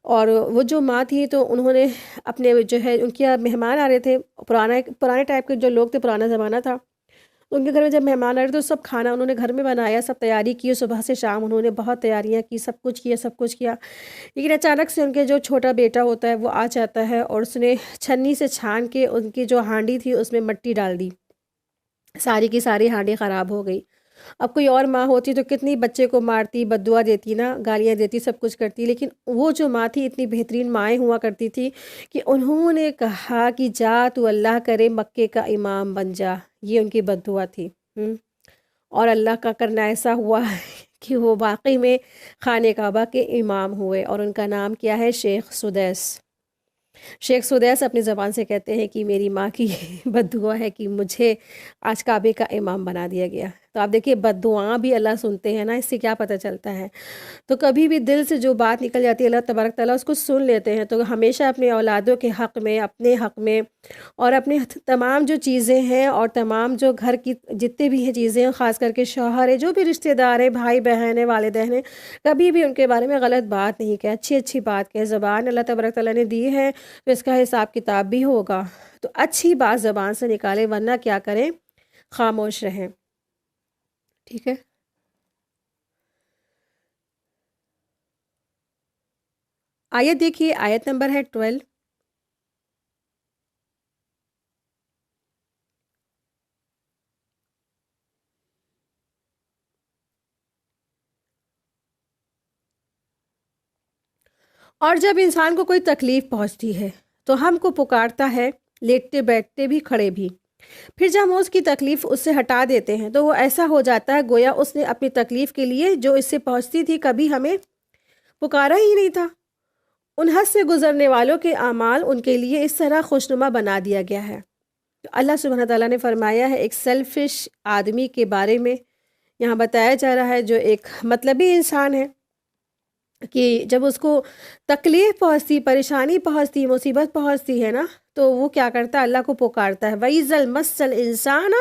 A: اور وہ جو ماں تھی تو انہوں نے اپنے جو ہے ان کے مہمان آ رہے تھے، پرانے ٹائپ کے جو لوگ تھے، پرانا زمانہ تھا، ان کے گھر میں جب مہمان آ رہے تو سب کھانا انہوں نے گھر میں بنایا، سب تیاری کی، صبح سے شام انہوں نے بہت تیاریاں کی، سب کچھ کیا، لیکن اچانک سے ان کے جو چھوٹا بیٹا ہوتا ہے وہ آ جاتا ہے اور اس نے چھنی سے چھان کے ان کی جو ہانڈی تھی اس میں مٹی ڈال دی، ساری کی ساری ہانڈی خراب ہو گئی۔ اب کوئی اور ماں ہوتی تو کتنی بچے کو مارتی، بد دعا دیتی نا، گالیاں دیتی، سب کچھ کرتی، لیکن وہ جو ماں تھی اتنی بہترین مائیں ہوا کرتی تھی کہ انہوں نے کہا کہ جا تو اللہ کرے مکے کا امام بن جا، یہ ان کی بد دعا تھی۔ اور اللہ کا کرنا ایسا ہوا کہ وہ واقعی میں خانہ کعبہ کے امام ہوئے، اور ان کا نام کیا ہے؟ شیخ سدیس۔ شیخ سدیس اپنی زبان سے کہتے ہیں کہ میری ماں کی بد دعا ہے کہ مجھے آج کعبے کا امام بنا دیا گیا۔ تو آپ دیکھیے بد دعا بھی اللہ سنتے ہیں نا، اس سے کیا پتہ چلتا ہے۔ تو کبھی بھی دل سے جو بات نکل جاتی ہے اللہ تبارک تعالیٰ اس کو سن لیتے ہیں، تو ہمیشہ اپنے اولادوں کے حق میں، اپنے حق میں، اور اپنے تمام جو چیزیں ہیں اور تمام جو گھر کی جتنے بھی ہیں چیزیں ہیں، خاص کر کے شوہر ہے، جو بھی رشتہ دار ہیں، بھائی بہن ہیں، والدین ہیں، کبھی بھی ان کے بارے میں غلط بات نہیں کہے، اچھی بات کہے۔ زبان اللہ تبارک تعالیٰ نے دی ہے تو اس کا حساب کتاب بھی ہوگا، تو اچھی بات زبان سے نکالیں، ورنہ کیا کریں؟ خاموش رہیں، ٹھیک ہے؟ آیت دیکھیے، آیت نمبر ہے 12۔ اور جب انسان کو کوئی تکلیف پہنچتی ہے تو ہم کو پکارتا ہے، لیٹتے بیٹھتے بھی، کھڑے بھی، پھر جب ہم اس کی تکلیف اس سے ہٹا دیتے ہیں تو وہ ایسا ہو جاتا ہے گویا اس نے اپنی تکلیف کے لیے جو اس سے پہنچتی تھی کبھی ہمیں پکارا ہی نہیں تھا۔ ان حد سے گزرنے والوں کے اعمال ان کے لیے اس طرح خوشنما بنا دیا گیا ہے۔ تو اللہ سبحانہ تعالیٰ نے فرمایا ہے ایک سیلفش آدمی کے بارے میں، یہاں بتایا جا رہا ہے جو ایک مطلبی انسان ہے، کہ جب اس کو تکلیف پہنچتی، پریشانی پہنچتی، مصیبت پہنچتی ہے نا، تو وہ کیا کرتا ہے؟ اللہ کو پکارتا ہے۔ وَإِذَا الْمَسَّ الْإِنسَانَ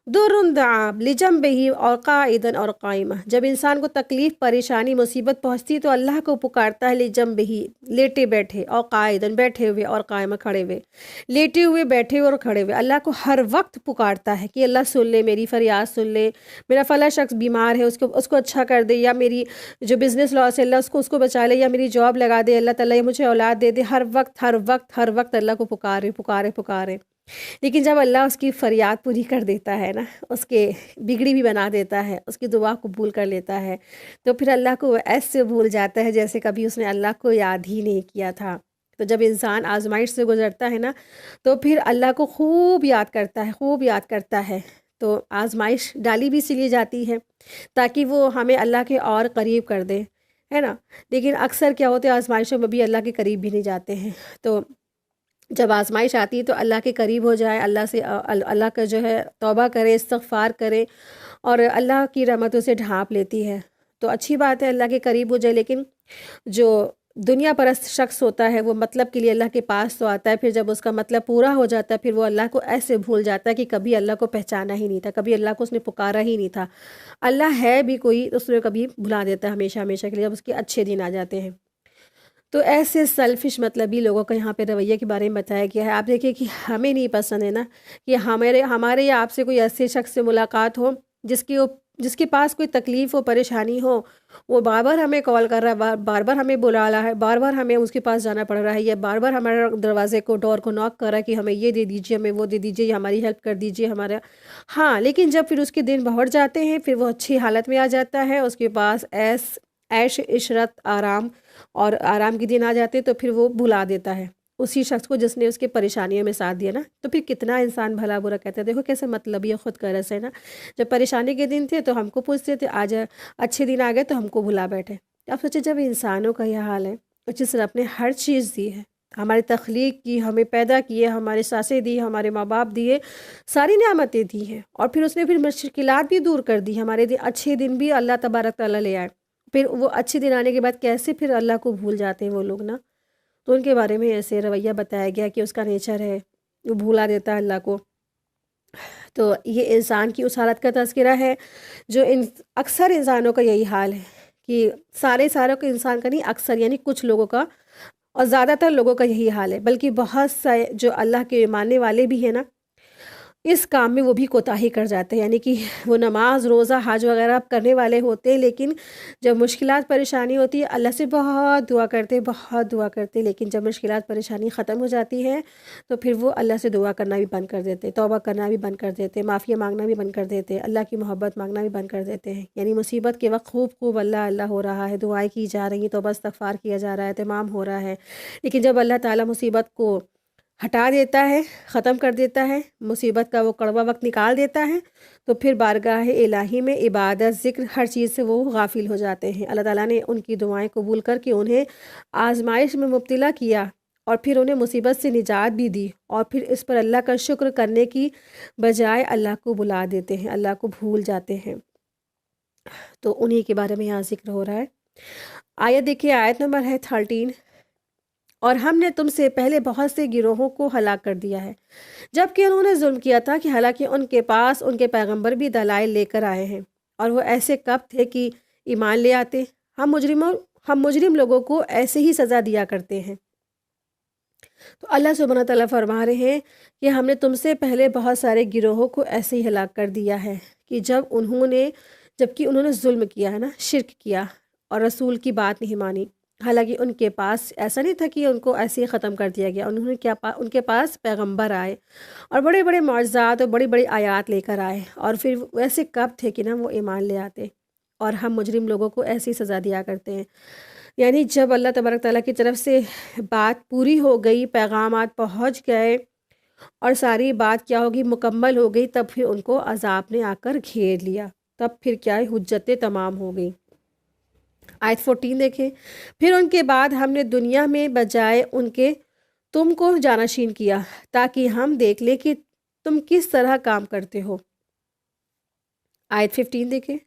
A: دُرٌ دَعَا لِجَنبِهِ اور قَاعِدًا اور قائما، جب انسان کو تکلیف، پریشانی، مصیبت پہنچتی ہے تو اللہ کو پکارتا ہے، لِجَنبِهِ لیٹے بیٹھے، اور قائدًا بیٹھے ہوئے، اور قائما کھڑے ہوئے، لیٹے ہوئے، بیٹھے ہوئے اور کھڑے ہوئے، اللہ کو ہر وقت پکارتا ہے کہ اللہ سن لے، میری فریاد سن لے، میرا فلاں شخص بیمار ہے، اس کو اچھا کر دے، یا میری جو بزنس لاس ہے اللہ اس کو بچا لے، یا میری جاب لگا دے اللہ تعالیٰ، یا مجھے اولاد دے دے۔ ہر وقت ہر وقت ہر وقت اللہ کو پکارے پکارے پکارے۔ لیکن جب اللہ اس کی فریاد پوری کر دیتا ہے نا، اس کے بگڑی بھی بنا دیتا ہے، اس کی دعا قبول کر لیتا ہے، تو پھر اللہ کو وہ ایسے بھول جاتا ہے جیسے کبھی اس نے اللہ کو یاد ہی نہیں کیا تھا۔ تو جب انسان آزمائش سے گزرتا ہے نا، تو پھر اللہ کو خوب یاد کرتا ہے، خوب یاد کرتا ہے۔ تو آزمائش ڈالی بھی اسی لیے جاتی ہے تاکہ وہ ہمیں اللہ کے اور قریب کر دے، ہے نا۔ لیکن اکثر کیا ہوتے ہیں، آزمائشوں میں بھی اللہ کے قریب بھی نہیں جاتے ہیں۔ تو جب آزمائش آتی ہے تو اللہ کے قریب ہو جائے، اللہ سے اللہ کا جو ہے توبہ کرے، استغفار کرے، اور اللہ کی رحمتوں سے ڈھانپ لیتی ہے تو اچھی بات ہے، اللہ کے قریب ہو جائے۔ لیکن جو دنیا پرست شخص ہوتا ہے وہ مطلب کے لیے اللہ کے پاس تو آتا ہے، پھر جب اس کا مطلب پورا ہو جاتا ہے پھر وہ اللہ کو ایسے بھول جاتا ہے کہ کبھی اللہ کو پہچانا ہی نہیں تھا، کبھی اللہ کو اس نے پکارا ہی نہیں تھا، اللہ ہے بھی کوئی، اس نے کبھی بھلا دیتا ہے ہمیشہ ہمیشہ کے لیے جب اس کے اچھے دن آ جاتے ہیں۔ تو ایسے سیلفش مطلبی لوگوں کا یہاں پہ رویے کے بارے میں بتایا گیا ہے۔ آپ دیکھیں کہ ہمیں نہیں پسند ہے نا کہ ہمارے یا آپ سے کوئی ایسے شخص سے ملاقات ہو جس کے پاس کوئی تکلیف ہو، پریشانی ہو، وہ بار بار ہمیں کال کر رہا ہے، بار بار ہمیں بلا رہا ہے، بار بار ہمیں اس کے پاس جانا پڑ رہا ہے، یا بار بار ہمارے دروازے کو، ڈور کو ناک کر رہا ہے کہ ہمیں یہ دے دیجیے، ہمیں وہ دے دیجیے، یا ہماری ہیلپ کر دیجیے ہمارا۔ ہاں، لیکن جب پھر اس کے دن بڑھ جاتے ہیں، پھر وہ اچھی حالت میں آ جاتا ہے، اس کے پاس عیش عشرت آرام اور آرام کے دن آ جاتے، تو پھر وہ بھلا دیتا ہے اسی شخص کو جس نے اس کے پریشانیوں میں ساتھ دیا نا۔ تو پھر کتنا انسان بھلا برا کہتا ہے، دیکھو کیسے مطلبی خود غرض ہے نا۔ جب پریشانی کے دن تھے تو ہم کو پوچھتے تھے، آج اچھے دن آ گئے تو ہم کو بھلا بیٹھے۔ اب سوچے جب انسانوں کا یہ حال ہے، جس نے اپنے ہر چیز دی ہے، ہماری تخلیق کی، ہمیں پیدا کیے، ہمارے سانسیں دی، ہمارے ماں باپ دیے، ساری نعمتیں دی ہیں، اور پھر اس نے پھر مشکلات بھی دور کر دی، ہمارے اچھے دن بھی اللہ تبارک تعالیٰ لے آئے۔ پھر وہ اچھے دن آنے کے بعد کیسے پھر اللہ کو بھول جاتے ہیں وہ لوگ نا۔ تو ان کے بارے میں ایسے رویہ بتایا گیا کہ اس کا نیچر ہے، وہ بھولا دیتا ہے اللہ کو۔ تو یہ انسان کی اس حالت کا تذکرہ ہے جو اکثر انسانوں کا یہی حال ہے، کہ ساروں کے انسان کا نہیں، اکثر یعنی کچھ لوگوں کا اور زیادہ تر لوگوں کا یہی حال ہے، بلکہ بہت سے جو اللہ کے ماننے والے بھی ہیں نا، اس کام میں وہ بھی کوتاہی کر جاتے ہیں، یعنی کہ وہ نماز روزہ حج وغیرہ کرنے والے ہوتے ہیں، لیکن جب مشکلات پریشانی ہوتی ہے اللہ سے بہت دعا کرتے، لیکن جب مشکلات پریشانی ختم ہو جاتی ہے تو پھر وہ اللہ سے دعا کرنا بھی بند کر دیتے، توبہ کرنا بھی بند کر دیتے، معافی مانگنا بھی بند کر دیتے، اللہ کی محبت مانگنا بھی بند کر دیتے ہیں۔ یعنی مصیبت کے وقت خوب اللہ ہو رہا ہے، دعائیں کی جا رہی ہیں، توبہ استغفار کیا جا رہا ہے، اہتمام ہو رہا ہے، لیکن جب اللہ تعالیٰ مصیبت کو ہٹا دیتا ہے، ختم کر دیتا ہے، مصیبت کا وہ کڑوا وقت نکال دیتا ہے، تو پھر بارگاہ الہی میں عبادت، ذکر، ہر چیز سے وہ غافل ہو جاتے ہیں۔ اللہ تعالیٰ نے ان کی دعائیں قبول کر کے انہیں آزمائش میں مبتلا کیا، اور پھر انہیں مصیبت سے نجات بھی دی، اور پھر اس پر اللہ کا شکر کرنے کی بجائے اللہ کو بلا دیتے ہیں، اللہ کو بھول جاتے ہیں۔ تو انہی کے بارے میں یہاں ذکر ہو رہا ہے۔ آیت دیکھیے، آیت نمبر ہے 13۔ اور ہم نے تم سے پہلے بہت سے گروہوں کو ہلاک کر دیا ہے جبکہ انہوں نے ظلم کیا تھا، کہ حالانکہ ان کے پاس ان کے پیغمبر بھی دلائل لے کر آئے ہیں، اور وہ ایسے کب تھے کہ ایمان لے آتے۔ ہم مجرم لوگوں کو ایسے ہی سزا دیا کرتے ہیں۔ تو اللہ سبحانہ تعالیٰ فرما رہے ہیں کہ ہم نے تم سے پہلے بہت سارے گروہوں کو ایسے ہی ہلاک کر دیا ہے، کہ جبکہ انہوں نے ظلم کیا ہے نا، شرک کیا، اور رسول کی بات نہیں مانی۔ حالانکہ ان کے پاس ایسا نہیں تھا کہ ان کو ایسے ہی ختم کر دیا گیا، ان کے پاس پیغمبر آئے اور بڑے بڑے معجزات اور بڑی بڑی آیات لے کر آئے، اور پھر ویسے کب تھے کہ نا وہ ایمان لے آتے، اور ہم مجرم لوگوں کو ایسی سزا دیا کرتے ہیں۔ یعنی جب اللہ تبارک تعالیٰ کی طرف سے بات پوری ہو گئی، پیغامات پہنچ گئے، اور ساری بات کیا ہوگی، مکمل ہو گئی، تب پھر ان کو عذاب نے آ کر گھیر لیا، تب پھر کیا ہے، حجتیں تمام ہو گئی۔ آیت 14 دیکھیں، پھر ان کے بعد ہم نے دنیا میں بجائے ان کے تم کو جانشین کیا، تاکہ ہم دیکھ لیں کہ تم کس طرح کام کرتے ہو۔ آیت 15 دیکھیں،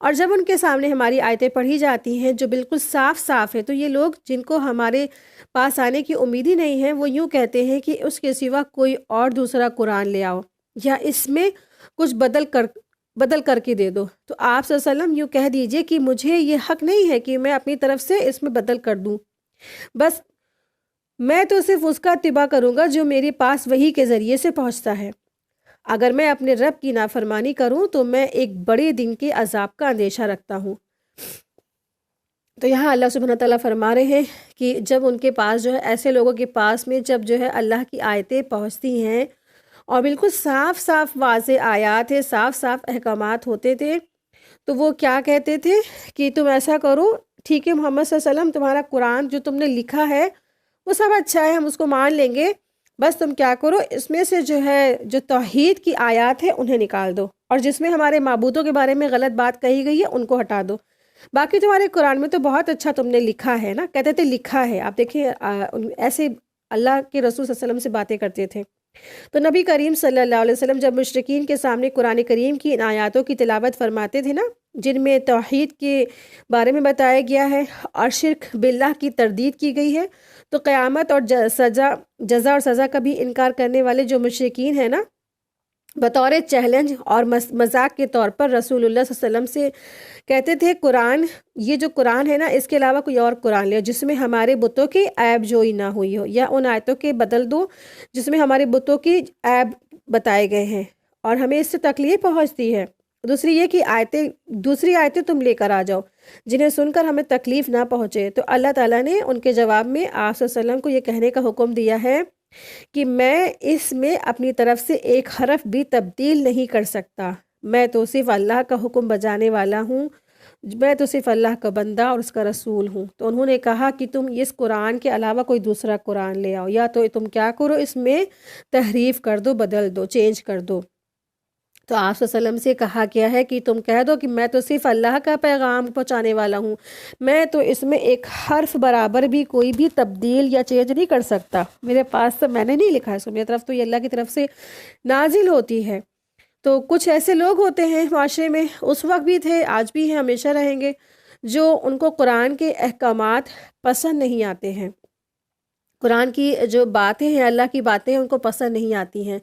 A: اور جب ان کے سامنے ہماری آیتیں پڑھی جاتی ہیں جو بالکل صاف صاف ہے، تو یہ لوگ جن کو ہمارے پاس آنے کی امید ہی نہیں ہے، وہ یوں کہتے ہیں کہ اس کے سوا کوئی اور دوسرا قرآن لے آؤ، یا اس میں کچھ بدل کر کے دے دو۔ تو آپ صلی اللہ علیہ وسلم یوں کہہ دیجئے کہ مجھے یہ حق نہیں ہے کہ میں اپنی طرف سے اس میں بدل کر دوں، بس میں تو صرف اس کا اتباع کروں گا جو میرے پاس وحی کے ذریعے سے پہنچتا ہے۔ اگر میں اپنے رب کی نافرمانی کروں تو میں ایک بڑے دن کے عذاب کا اندیشہ رکھتا ہوں۔ تو یہاں اللہ سبحانہ تعالیٰ فرما رہے ہیں کہ جب ان کے پاس جو ہے، ایسے لوگوں کے پاس میں جب جو ہے اللہ کی آیتیں پہنچتی ہیں اور بالکل صاف صاف واضح آیات ہے، صاف صاف احکامات ہوتے تھے، تو وہ کیا کہتے تھے کہ تم ایسا کرو، ٹھیک ہے محمد صلی اللہ علیہ وسلم، تمہارا قرآن جو تم نے لکھا ہے وہ سب اچھا ہے، ہم اس کو مان لیں گے، بس تم کیا کرو، اس میں سے جو ہے جو توحید کی آیات ہے انہیں نکال دو، اور جس میں ہمارے معبودوں کے بارے میں غلط بات کہی گئی ہے ان کو ہٹا دو، باقی تمہارے قرآن میں تو بہت اچھا تم نے لکھا ہے نا، کہتے تھے لکھا ہے۔ آپ دیکھیں ایسے اللہ کے رسول صلی اللہ علیہ وسلم سے باتیں کرتے تھے۔ تو نبی کریم صلی اللہ علیہ وسلم جب مشرکین کے سامنے قرآن کریم کی ان آیاتوں کی تلاوت فرماتے تھے نا، جن میں توحید کے بارے میں بتایا گیا ہے اور شرک باللہ کی تردید کی گئی ہے، تو قیامت اور جزا اور سزا کا بھی انکار کرنے والے جو مشرکین ہیں نا، بطور چیلنج اور مذاق کے طور پر رسول اللہ صلی اللہ علیہ وسلم سے کہتے تھے قرآن، یہ جو قرآن ہے نا، اس کے علاوہ کوئی اور قرآن لے جس میں ہمارے بتوں کی عیب جوئی نہ ہوئی ہو، یا ان آیتوں کے بدل دو جس میں ہمارے بتوں کی عیب بتائے گئے ہیں اور ہمیں اس سے تکلیف پہنچتی ہے۔ دوسری یہ کہ دوسری آیتیں تم لے کر آ جاؤ جنہیں سن کر ہمیں تکلیف نہ پہنچے۔ تو اللہ تعالیٰ نے ان کے جواب میں آپ صلی اللہ علیہ وسلم کو یہ کہنے کا حکم دیا ہے کہ میں اس میں اپنی طرف سے ایک حرف بھی تبدیل نہیں کر سکتا، میں تو صرف اللہ کا حکم بجانے والا ہوں، میں تو صرف اللہ کا بندہ اور اس کا رسول ہوں۔ تو انہوں نے کہا کہ تم اس قرآن کے علاوہ کوئی دوسرا قرآن لے آؤ، یا تو تم کیا کرو، اس میں تحریف کر دو، بدل دو، چینج کر دو۔ تو آپ صلی اللہ علیہ وسلم سے کہا گیا ہے کہ تم کہہ دو کہ میں تو صرف اللہ کا پیغام پہنچانے والا ہوں، میں تو اس میں ایک حرف برابر بھی کوئی بھی تبدیل یا چینج نہیں کر سکتا، میرے پاس تو میں نے نہیں لکھا ہے، اس کو میری طرف تو یہ اللہ کی طرف سے نازل ہوتی ہے۔ تو کچھ ایسے لوگ ہوتے ہیں معاشرے میں، اس وقت بھی تھے، آج بھی ہیں، ہمیشہ رہیں گے، جو ان کو قرآن کے احکامات پسند نہیں آتے ہیں، قرآن کی جو باتیں ہیں، اللہ کی باتیں ہیں، ان کو پسند نہیں آتی ہیں،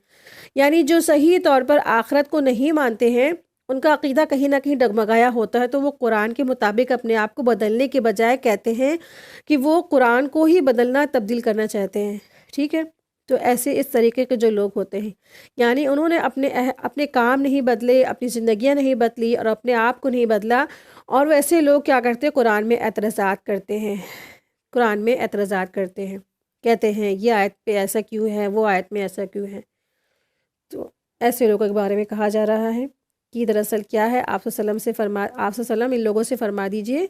A: یعنی جو صحیح طور پر آخرت کو نہیں مانتے ہیں، ان کا عقیدہ کہیں نہ کہیں ڈگمگایا ہوتا ہے، تو وہ قرآن کے مطابق اپنے آپ کو بدلنے کے بجائے کہتے ہیں کہ وہ قرآن کو ہی بدلنا، تبدیل کرنا چاہتے ہیں، ٹھیک ہے۔ تو ایسے اس طریقے کے جو لوگ ہوتے ہیں، یعنی انہوں نے اپنے کام نہیں بدلے، اپنی زندگیاں نہیں بدلی اور اپنے آپ کو نہیں بدلا، اور ویسے لوگ کیا کرتے ہیں، قرآن میں اعتراضات کرتے ہیں، قرآن میں اعتراضات کرتے ہیں، کہتے ہیں یہ آیت پہ ایسا کیوں ہے، وہ آیت میں ایسا کیوں ہے۔ تو ایسے لوگوں کے بارے میں کہا جا رہا ہے کہ دراصل کیا ہے، آپ صلی اللہ علیہ وسلم ان لوگوں سے فرما دیجئے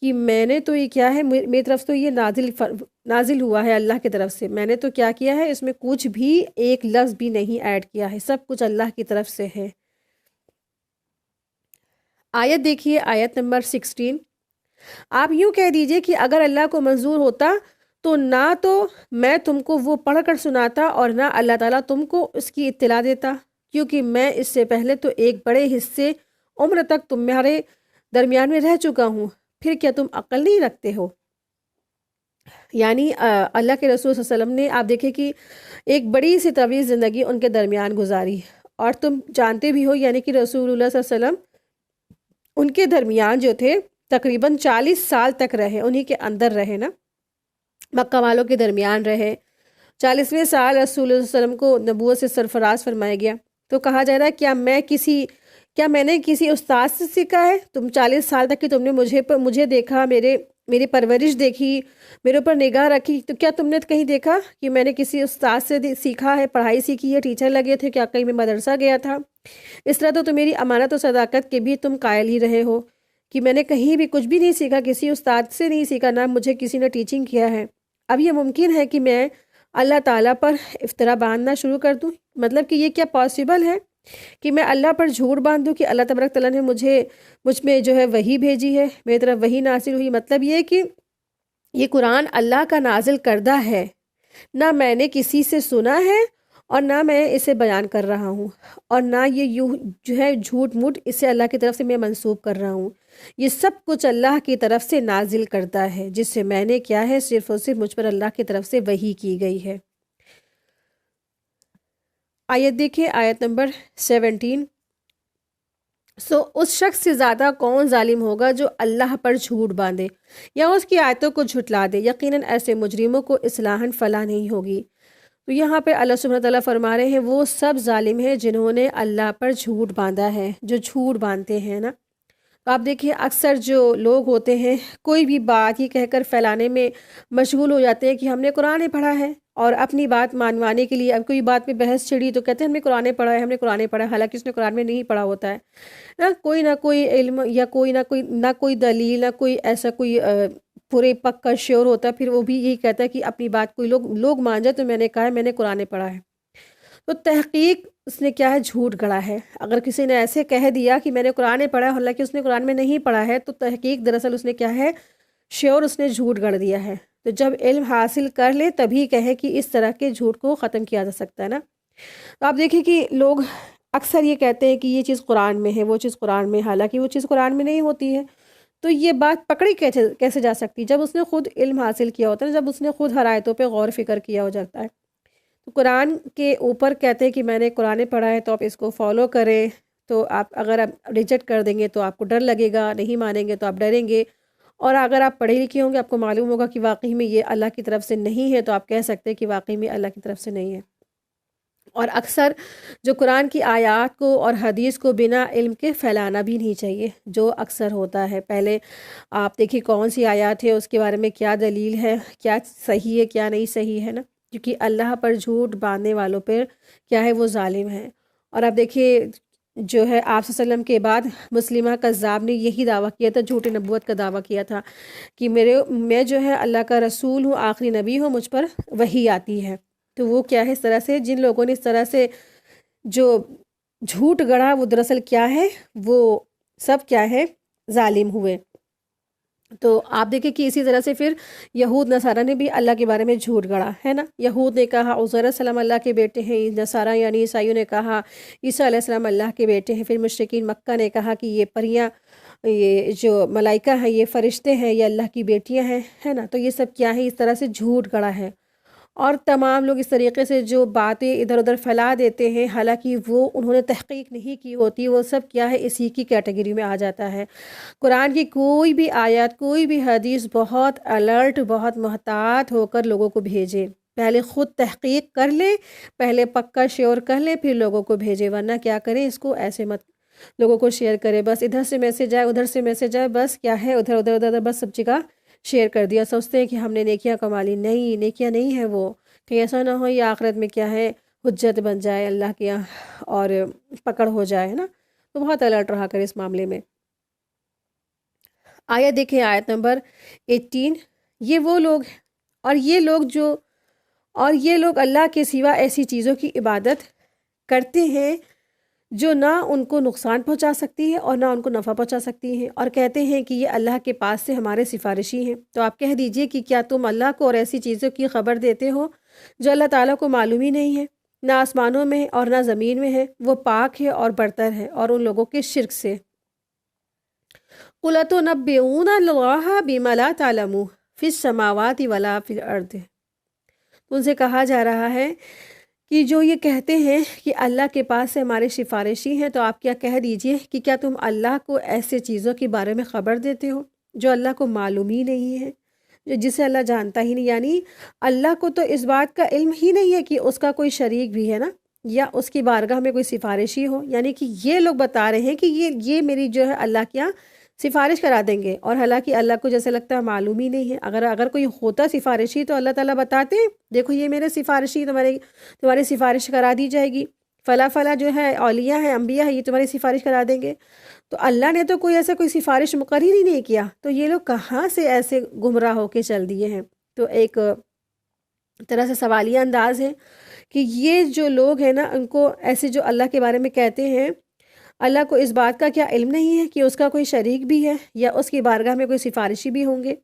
A: کہ میں نے تو یہ کیا ہے، میری طرف تو یہ نازل ہوا ہے اللہ کی طرف سے، میں نے تو کیا کیا ہے، اس میں کچھ بھی ایک لفظ بھی نہیں ایڈ کیا ہے، سب کچھ اللہ کی طرف سے ہے۔ آیت دیکھیے، آیت نمبر 16، آپ یوں کہہ دیجئے کہ اگر اللہ کو منظور ہوتا تو نہ تو میں تم کو وہ پڑھ کر سناتا اور نہ اللہ تعالیٰ تم کو اس کی اطلاع دیتا، کیونکہ میں اس سے پہلے تو ایک بڑے حصے عمر تک تمہارے درمیان میں رہ چکا ہوں، پھر کیا تم عقل نہیں رکھتے ہو؟ یعنی اللہ کے رسول صلی اللہ علیہ وسلم نے، آپ دیکھیں کہ ایک بڑی سی طویل زندگی ان کے درمیان گزاری، اور تم جانتے بھی ہو یعنی کہ رسول اللہ صلی اللہ علیہ وسلم ان کے درمیان جو تھے تقریباً 40 سال تک رہے، انہی کے اندر رہے نا، مکہ والوں کے درمیان رہے، 40ویں سال رسول اللہ صلی اللہ علیہ وسلم کو نبوت سے سرفراز فرمایا گیا۔ تو کہا جا رہا ہے کیا میں نے کسی استاد سے سیکھا ہے؟ تم 40 سال تک کہ تم نے مجھے دیکھا، میری پرورش دیکھی، میرے اوپر نگاہ رکھی، تو کیا تم نے کہیں دیکھا کہ میں نے کسی استاد سے سیکھا ہے، پڑھائی سیکھی ہے، ٹیچر لگے تھے، کیا کہیں میں مدرسہ گیا تھا؟ اس طرح تو میری امانت و صداقت کے بھی تم قائل ہی رہے ہو کہ میں نے کہیں بھی کچھ بھی نہیں سیکھا، کسی استاد سے نہیں سیکھا، نہ مجھے کسی نے ٹیچنگ کیا ہے۔ اب یہ ممکن ہے کہ میں اللہ تعالیٰ پر افترا باندھنا شروع کر دوں؟ مطلب کہ یہ کیا پاسبل ہے کہ میں اللہ پر جھوٹ باندھوں کہ اللہ تبارک تعالیٰ نے مجھ میں جو ہے وحی بھیجی ہے، میری طرف وحی نازل ہوئی؟ مطلب یہ کہ یہ قرآن اللہ کا نازل کردہ ہے، نہ میں نے کسی سے سنا ہے اور نہ میں اسے بیان کر رہا ہوں، اور نہ یہ یوں جو ہے جھوٹ موٹ اسے اللہ کی طرف سے میں منسوب کر رہا ہوں۔ یہ سب کچھ اللہ کی طرف سے نازل کرتا ہے، جس سے میں نے کیا ہے صرف اور صرف مجھ پر اللہ کی طرف سے وحی کی گئی ہے۔ آیت دیکھیں، آیت نمبر 17۔ اس شخص سے زیادہ کون ظالم ہوگا جو اللہ پر جھوٹ باندھے یا اس کی آیتوں کو جھٹلا دے، یقیناً ایسے مجرموں کو اصلاحاً فلاح نہیں ہوگی۔ تو یہاں پہ اللہ سبحانہ تعالیٰ فرما رہے ہیں وہ سب ظالم ہیں جنہوں نے اللہ پر جھوٹ باندھا ہے، جو جھوٹ باندھتے ہیں نا۔ تو آپ دیکھیں اکثر جو لوگ ہوتے ہیں کوئی بھی بات یہ کہہ کر پھیلانے میں مشغول ہو جاتے ہیں کہ ہم نے قرآن پڑھا ہے، اور اپنی بات مانوانے کے لیے اب کوئی بات پہ بحث چھڑی تو کہتے ہیں ہم نے قرآن پڑھا ہے، ہم نے قرآن پڑھا ہے، حالانکہ اس نے قرآن میں نہیں پڑھا ہوتا ہے نہ کوئی علم یا نہ کوئی دلیل، نہ کوئی ایسا کوئی پورے پکا شعور ہوتا ہے، پھر وہ بھی یہی کہتا ہے کہ اپنی بات کوئی لوگ مان جائے تو میں نے کہا ہے میں نے قرآن پڑھا ہے۔ تو تحقیق اس نے کیا ہے جھوٹ گڑھا ہے۔ اگر کسی نے ایسے کہہ دیا کہ میں نے قرآن پڑھا ہے حالانکہ اس نے قرآن میں نہیں پڑھا ہے، تو تحقیق دراصل اس نے کیا ہے شعور اس نے جھوٹ گڑھ دیا ہے۔ تو جب علم حاصل کر لے تبھی کہے کہ اس طرح کے جھوٹ کو ختم کیا جا سکتا ہے نا۔ تو آپ دیکھیں کہ لوگ اکثر یہ کہتے ہیں کہ یہ چیز قرآن میں ہے، وہ چیز قرآن میں، حالانکہ وہ چیز قرآن میں نہیں ہوتی ہے۔ تو یہ بات پکڑی کیسے جا سکتی جب اس نے خود علم حاصل کیا ہوتا ہے، جب اس نے خود ہر آیتوں پہ غور فکر کیا ہو جاتا ہے۔ تو قرآن کے اوپر کہتے ہیں کہ میں نے قرآن پڑھا ہے تو آپ اس کو فالو کریں، تو اگر آپ ریجیکٹ کر دیں گے تو آپ کو ڈر لگے گا، نہیں مانیں گے تو آپ ڈریں گے، اور اگر آپ پڑھے لکھے ہوں گے آپ کو معلوم ہوگا کہ واقعی میں یہ اللہ کی طرف سے نہیں ہے، تو آپ کہہ سکتے ہیں کہ واقعی میں اللہ کی طرف سے نہیں ہے۔ اور اکثر جو قرآن کی آیات کو اور حدیث کو بنا علم کے پھیلانا بھی نہیں چاہیے، جو اکثر ہوتا ہے۔ پہلے آپ دیکھیں کون سی آیات ہے، اس کے بارے میں کیا دلیل ہے، کیا صحیح ہے کیا نہیں صحیح ہے نا، کیونکہ اللہ پر جھوٹ باندھنے والوں پر کیا ہے وہ ظالم ہے۔ اور آپ دیکھیے جو ہے آپ صلی اللہ علیہ وسلم کے بعد مسلمہ کذاب نے یہی دعویٰ کیا تھا، جھوٹی نبوت کا دعویٰ کیا تھا کہ میں جو ہے اللہ کا رسول ہوں، آخری نبی ہوں، مجھ پر وحی آتی ہے۔ تو وہ کیا ہے اس طرح سے جن لوگوں نے اس طرح سے جو جھوٹ گڑھا وہ دراصل کیا ہے وہ سب کیا ہے ظالم ہوئے۔ تو آپ دیکھیں کہ اسی طرح سے پھر یہود نصارہ نے بھی اللہ کے بارے میں جھوٹ گڑھا ہے نا۔ یہود نے کہا عزیر علیہ السلام اللہ کے بیٹے ہیں، نصارہ یعنی عیسائیوں نے کہا عیسیٰ علیہ السلام اللہ کے بیٹے ہیں، پھر مشرکین مکہ نے کہا کہ یہ پریاں، یہ جو ملائکہ ہیں، یہ فرشتے ہیں، یہ اللہ کی بیٹیاں ہیں، ہے نا۔ تو یہ سب کیا ہے اس طرح سے جھوٹ گڑھا ہے، اور تمام لوگ اس طریقے سے جو باتیں ادھر ادھر پھیلا دیتے ہیں حالانکہ وہ انہوں نے تحقیق نہیں کی ہوتی، وہ سب کیا ہے اسی کی کیٹیگری میں آ جاتا ہے۔ قرآن کی کوئی بھی آیات، کوئی بھی حدیث بہت الرٹ، بہت محتاط ہو کر لوگوں کو بھیجے، پہلے خود تحقیق کر لے، پہلے پکا شیور کر لے، پھر لوگوں کو بھیجے، ورنہ کیا کریں اس کو ایسے مت لوگوں کو شیئر کرے، بس ادھر سے میسج آئے ادھر سے میسج آئے، بس کیا ہے ادھر ادھر ادھر ادھر بس سب جگہ شیئر کر دیا، سوچتے ہیں کہ ہم نے نیکیاں کما لی۔ نہیں، نیکیاں نہیں ہے وہ، کہیں ایسا نہ ہو یہ آخرت میں کیا ہے حجت بن جائے اللہ کے یہاں اور پکڑ ہو جائے نا۔ تو بہت الرٹ رہا کر اس معاملے میں۔ آیت دیکھیں، آیت نمبر 18۔ یہ وہ لوگ اور یہ لوگ اللہ کے سوا ایسی چیزوں کی عبادت کرتے ہیں جو نہ ان کو نقصان پہنچا سکتی ہے اور نہ ان کو نفع پہنچا سکتی ہیں، اور کہتے ہیں کہ یہ اللہ کے پاس سے ہمارے سفارشی ہیں۔ تو آپ کہہ دیجئے کہ کیا تم اللہ کو اور ایسی چیزوں کی خبر دیتے ہو جو اللہ تعالیٰ کو معلوم ہی نہیں ہے، نہ آسمانوں میں ہے اور نہ زمین میں ہے، وہ پاک ہے اور برتر ہے اور ان لوگوں کے شرک سے۔ قُلْ أَتُنَبِّئُونَ اللَّهَ بِمَا لَا تَعْلَمُونَ فِي السَّمَاوَاتِ وَلَا فِي الْأَرْضِ۔ ان سے کہا جا رہا ہے کہ جو یہ کہتے ہیں کہ اللہ کے پاس سے ہمارے سفارشی ہیں، تو آپ کیا کہہ دیجئے کہ کیا تم اللہ کو ایسے چیزوں کے بارے میں خبر دیتے ہو جو اللہ کو معلوم ہی نہیں ہے، جسے اللہ جانتا ہی نہیں، یعنی اللہ کو تو اس بات کا علم ہی نہیں ہے کہ اس کا کوئی شریک بھی ہے نا، یا اس کی بارگاہ میں کوئی سفارشی ہو، یعنی کہ یہ لوگ بتا رہے ہیں کہ یہ میری جو ہے اللہ کیا سفارش کرا دیں گے، اور حالانکہ اللہ کو جیسے لگتا ہے معلوم ہی نہیں ہے۔ اگر کوئی ہوتا سفارشی تو اللہ تعالیٰ بتاتے دیکھو یہ میرے سفارشی، تمہاری سفارش کرا دی جائے گی، فلاں جو ہے اولیاء ہیں، انبیاء ہیں، یہ تمہاری سفارش کرا دیں گے۔ تو اللہ نے تو کوئی سفارش مقرر ہی نہیں کیا، تو یہ لوگ کہاں سے ایسے گمراہ ہو کے چل دیے ہیں۔ تو ایک طرح سے سوالیہ انداز ہے کہ یہ جو لوگ ہیں نا، ان کو ایسے جو اللہ کے بارے میں کہتے ہیں، اللہ کو اس بات کا کیا علم نہیں ہے کہ اس کا کوئی شریک بھی ہے یا اس کی بارگاہ میں کوئی سفارشی بھی ہوں گے۔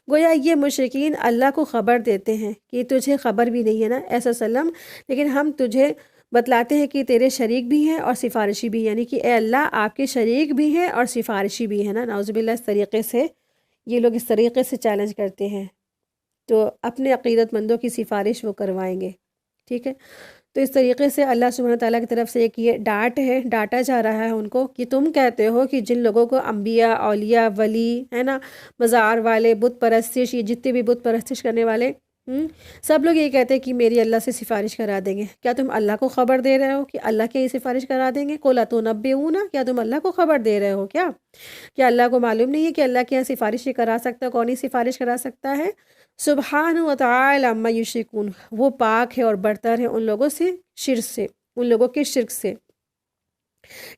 A: گویا یہ مشرکین اللہ کو خبر دیتے ہیں کہ تجھے خبر بھی نہیں ہے نا ایسا وسلم، لیکن ہم تجھے بتلاتے ہیں کہ تیرے شریک بھی ہیں اور سفارشی بھی، یعنی کہ اے اللہ آپ کے شریک بھی ہیں اور سفارشی بھی ہیں نا، نعوذ باللہ اس طریقے سے یہ لوگ اس طریقے سے چیلنج کرتے ہیں، تو اپنے عقیدت مندوں کی سفارش وہ کروائیں گے، ٹھیک ہے۔ تو اس طریقے سے اللہ سبحانہ تعالیٰ کی طرف سے ایک یہ ڈانٹ ہے، ڈانٹا جا رہا ہے ان کو کہ تم کہتے ہو کہ جن لوگوں کو انبیاء، اولیاء، ولی ہے نا، مزار والے، بت پرستش، یہ جتنے بھی بت پرستش کرنے والے سب لوگ یہ کہتے ہیں کہ میری اللہ سے سفارش کرا دیں گے۔ کیا تم اللہ کو خبر دے رہے ہو کہ اللہ کیا یہ سفارش کرا دیں گے؟ قُلْ أَتُنَبِّئُونَ، کیا تم اللہ کو خبر دے رہے ہو کیا اللہ کو معلوم نہیں ہے کہ اللہ کے یہاں سفارش ہی کرا سکتا ہے؟ کون ہی سفارش کرا سکتا ہے؟ سبحانہ وتعالی عما یشرکون، وہ پاک ہے اور برتر ہے ان لوگوں سے، شرک سے، ان لوگوں کے شرک سے۔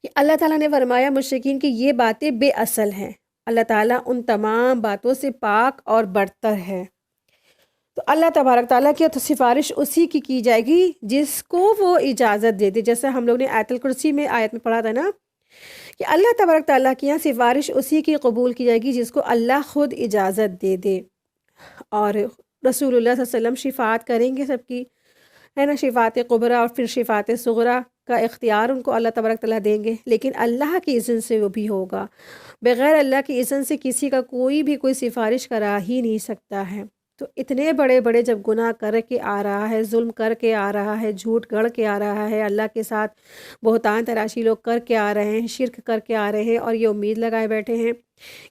A: کہ اللہ تعالیٰ نے فرمایا مشرکین کی یہ باتیں بے اصل ہیں، اللہ تعالیٰ ان تمام باتوں سے پاک اور برتر ہے۔ تو اللہ تبارک تعالیٰ کی تو سفارش اسی کی جائے گی جس کو وہ اجازت دے دے، جیسے ہم لوگ نے آیت الکرسی میں آیت میں پڑھا تھا نا کہ اللہ تبارک تعالیٰ کی یہاں سفارش اسی کی قبول کی جائے گی جس کو اللہ خود اجازت دے دے، اور رسول اللہ صلی اللہ علیہ وسلم شفاعت کریں گے سب کی، ہے نا، شفاعت کبریٰ اور پھر شفاعت صغریٰ کا اختیار ان کو اللہ تبارک تعالیٰ دیں گے، لیکن اللہ کی اذن سے وہ بھی ہوگا، بغیر اللہ کی اذن سے کسی کا کوئی سفارش کرا ہی نہیں سکتا ہے۔ تو اتنے بڑے بڑے جب گناہ کر کے آ رہا ہے، ظلم کر کے آ رہا ہے، جھوٹ گڑھ کے آ رہا ہے، اللہ کے ساتھ بہتان تراشی لوگ کر کے آ رہے ہیں، شرک کر کے آ رہے ہیں، اور یہ امید لگائے بیٹھے ہیں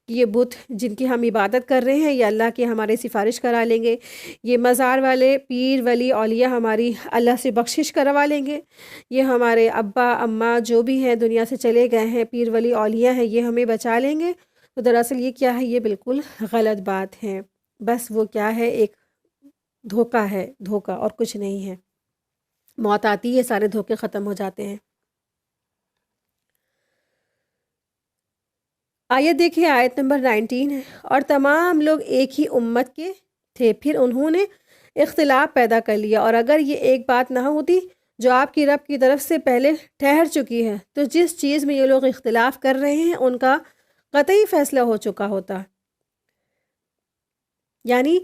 A: کہ یہ بت جن کی ہم عبادت کر رہے ہیں یہ اللہ کے ہمارے سفارش کرا لیں گے، یہ مزار والے پیر ولی اولیاء ہماری اللہ سے بخشش کروا لیں گے، یہ ہمارے ابا اماں جو بھی ہیں دنیا سے چلے گئے ہیں، پیر ولی اولیاء ہیں، یہ ہمیں بچا لیں گے۔ تو دراصل یہ کیا ہے؟ یہ بالکل غلط بات ہے، بس وہ کیا ہے؟ ایک دھوکہ ہے، دھوکہ اور کچھ نہیں ہے۔ موت آتی ہے سارے دھوکے ختم ہو جاتے ہیں۔ آیت دیکھیں، آیت نمبر 19 ہے، اور تمام لوگ ایک ہی امت کے تھے، پھر انہوں نے اختلاف پیدا کر لیا، اور اگر یہ ایک بات نہ ہوتی جو آپ کی رب کی طرف سے پہلے ٹھہر چکی ہے تو جس چیز میں یہ لوگ اختلاف کر رہے ہیں ان کا قطعی فیصلہ ہو چکا ہوتا۔ یعنی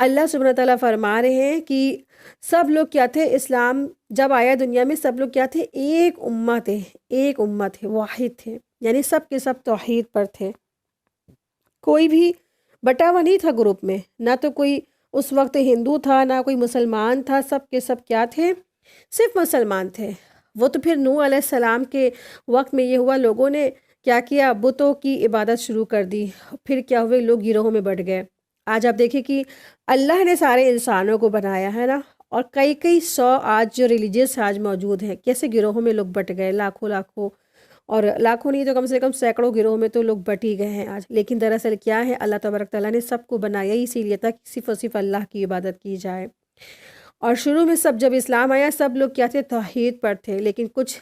A: اللہ سبحانہ تعالیٰ فرما رہے ہیں کہ سب لوگ کیا تھے؟ اسلام جب آیا دنیا میں سب لوگ کیا تھے؟ ایک امت ہے، ایک امت ہے، واحد تھے، یعنی سب کے سب توحید پر تھے، کوئی بھی بٹا ہوا نہیں تھا گروپ میں، نہ تو کوئی اس وقت ہندو تھا نہ کوئی مسلمان تھا، سب کے سب کیا تھے؟ صرف مسلمان تھے۔ وہ تو پھر نوح علیہ السلام کے وقت میں یہ ہوا، لوگوں نے کیا کیا؟ بتوں کی عبادت شروع کر دی، پھر کیا ہوئے؟ لوگ گروہوں میں بٹ گئے۔ آج آپ دیکھیں کہ اللہ نے سارے انسانوں کو بنایا ہے نا، اور کئی سو آج جو ریلیجیس آج موجود ہیں، کیسے گروہوں میں لوگ بٹ گئے، لاکھوں اور لاکھوں نہیں تو کم سے کم سینکڑوں گروہوں میں تو لوگ بٹ ہی گئے ہیں آج۔ لیکن دراصل کیا ہے؟ اللہ تبارک تعالیٰ نے سب کو بنایا ہی اسی لیے تھا کہ صرف اور صرف اللہ کی عبادت کی جائے، اور شروع میں سب جب اسلام آیا سب لوگ کیا تھے؟ توحید پر تھے، لیکن کچھ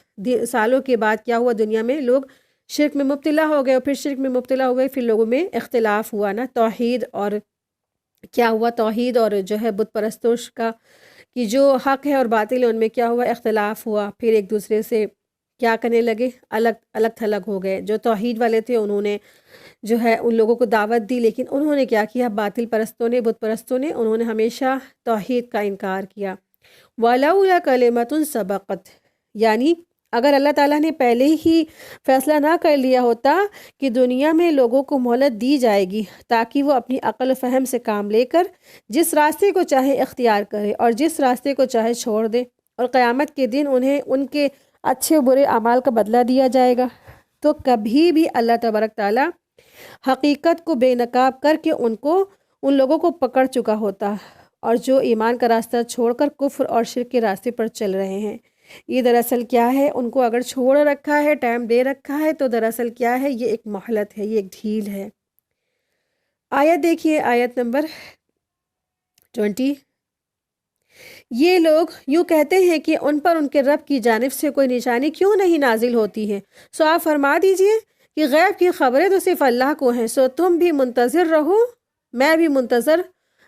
A: سالوں کے بعد کیا ہوا؟ دنیا میں لوگ شرک میں مبتلا ہو گئے، اور پھر شرک میں مبتلا ہو گئے، پھر لوگوں میں اختلاف ہوا نا، توحید اور کیا ہوا؟ توحید اور جو ہے بت پرستش کا کہ جو حق ہے اور باطل ہے ان میں کیا ہوا؟ اختلاف ہوا، پھر ایک دوسرے سے کیا کرنے لگے؟ الگ تھلگ ہو گئے۔ جو توحید والے تھے انہوں نے جو ہے ان لوگوں کو دعوت دی، لیکن انہوں نے کیا کیا؟ باطل پرستوں نے، بت پرستوں نے، انہوں نے ہمیشہ توحید کا انکار کیا۔ وَلَوْلَا كَلِمَةٌ سَبَقَتْ، یعنی اگر اللہ تعالیٰ نے پہلے ہی فیصلہ نہ کر لیا ہوتا کہ دنیا میں لوگوں کو مہلت دی جائے گی تاکہ وہ اپنی عقل و فہم سے کام لے کر جس راستے کو چاہے اختیار کرے اور جس راستے کو چاہے چھوڑ دے، اور قیامت کے دن انہیں ان کے اچھے و برے اعمال کا بدلہ دیا جائے گا، تو کبھی بھی اللہ تبارک تعالیٰ حقیقت کو بے نقاب کر کے ان لوگوں کو پکڑ چکا ہوتا، اور جو ایمان کا راستہ چھوڑ کر کفر اور شرک کے راستے پر چل رہے ہیں۔ یہ دراصل کیا ہے؟ ان کو اگر چھوڑ رکھا ہے، ٹائم دے رکھا ہے، تو دراصل کیا ہے؟ یہ ایک مہلت ہے، یہ ایک ڈھیل ہے۔ آیت دیکھیے، آیت نمبر 20، یہ لوگ یوں کہتے ہیں کہ ان پر ان کے رب کی جانب سے کوئی نشانی کیوں نہیں نازل ہوتی ہے؟ سو آپ فرما دیجئے کہ غیب کی خبریں تو صرف اللہ کو ہیں، سو تم بھی منتظر رہو، میں بھی منتظر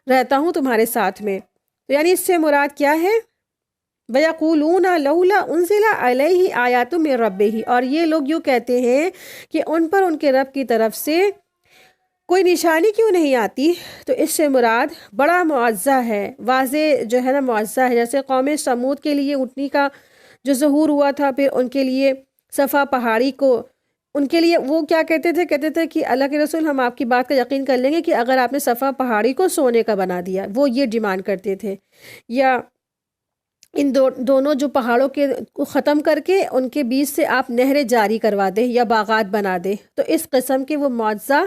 A: رہتا ہوں تمہارے ساتھ میں۔ تو یعنی اس سے مراد کیا ہے؟ وَيَقُولُونَ لَوْلَا أُنزِلَ عَلَيْهِ آیَاتٌ مِّن رَبِّهِ، اور یہ لوگ یوں کہتے ہیں کہ ان پر ان کے رب کی طرف سے کوئی نشانی کیوں نہیں آتی؟ تو اس سے مراد بڑا معجزہ ہے، واضح جو ہے نا معجزہ ہے، جیسے قوم سمود کے لیے اونٹنی کا جو ظہور ہوا تھا، پھر ان کے لیے صفا پہاڑی کو، ان کے لیے وہ کیا کہتے تھے کہ اللہ کے رسول ہم آپ کی بات کا یقین کر لیں گے کہ اگر آپ نے صفا پہاڑی کو سونے کا بنا دیا، وہ یہ ڈیمانڈ کرتے تھے، یا ان دونوں جو پہاڑوں کے کو ختم کر کے ان کے بیچ سے آپ نہریں جاری کروا دیں یا باغات بنا دیں۔ تو اس قسم کے وہ معجزہ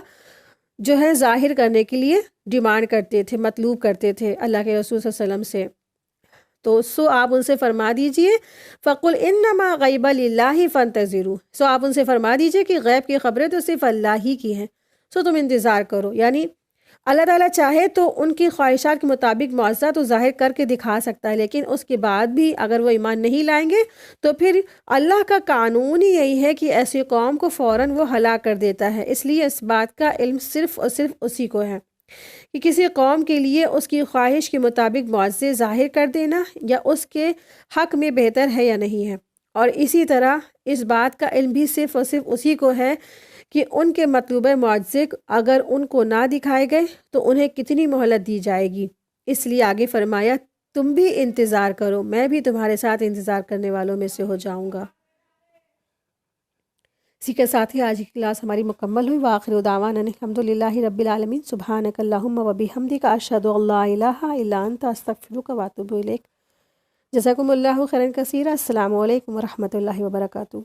A: جو ہے ظاہر کرنے کے لیے ڈیمانڈ کرتے تھے، مطلوب کرتے تھے اللہ کے رسول صلی اللہ علیہ وسلم سے۔ تو آپ ان سے فرما دیجئے فَقُلْ إِنَّمَا غَيْبَ لِلَّهِ فَانْتَظِرُوا، آپ ان سے فرما دیجئے کہ غیب کی خبریں تو صرف اللہ ہی کی ہیں، تم انتظار کرو۔ یعنی اللہ تعالیٰ چاہے تو ان کی خواہشات کے مطابق معجزہ تو ظاہر کر کے دکھا سکتا ہے، لیکن اس کے بعد بھی اگر وہ ایمان نہیں لائیں گے تو پھر اللہ کا قانون ہی یہی ہے کہ ایسی قوم کو فوراً وہ ہلاک کر دیتا ہے۔ اس لیے اس بات کا علم صرف اور صرف اسی کو ہے کہ کسی قوم کے لیے اس کی خواہش کے مطابق معجزے ظاہر کر دینا یا اس کے حق میں بہتر ہے یا نہیں ہے، اور اسی طرح اس بات کا علم بھی صرف اور صرف اسی کو ہے کہ ان کے مطلوبہ معجزے اگر ان کو نہ دکھائے گئے تو انہیں کتنی مہلت دی جائے گی۔ اس لیے آگے فرمایا تم بھی انتظار کرو، میں بھی تمہارے ساتھ انتظار کرنے والوں میں سے ہو جاؤں گا۔ اسی کے ساتھ ہی آج کی کلاس ہماری مکمل ہوئی۔ وآخر دعوانا الحمدللہ رب العالمین، سبحانک اللہم و بحمدک، اشہد ان لا الہ الا انت، استغفرک و اتوب الیک۔ جزاکم اللہ خیرا کثیرا۔ السلام علیکم ورحمۃ اللہ وبرکاتہ۔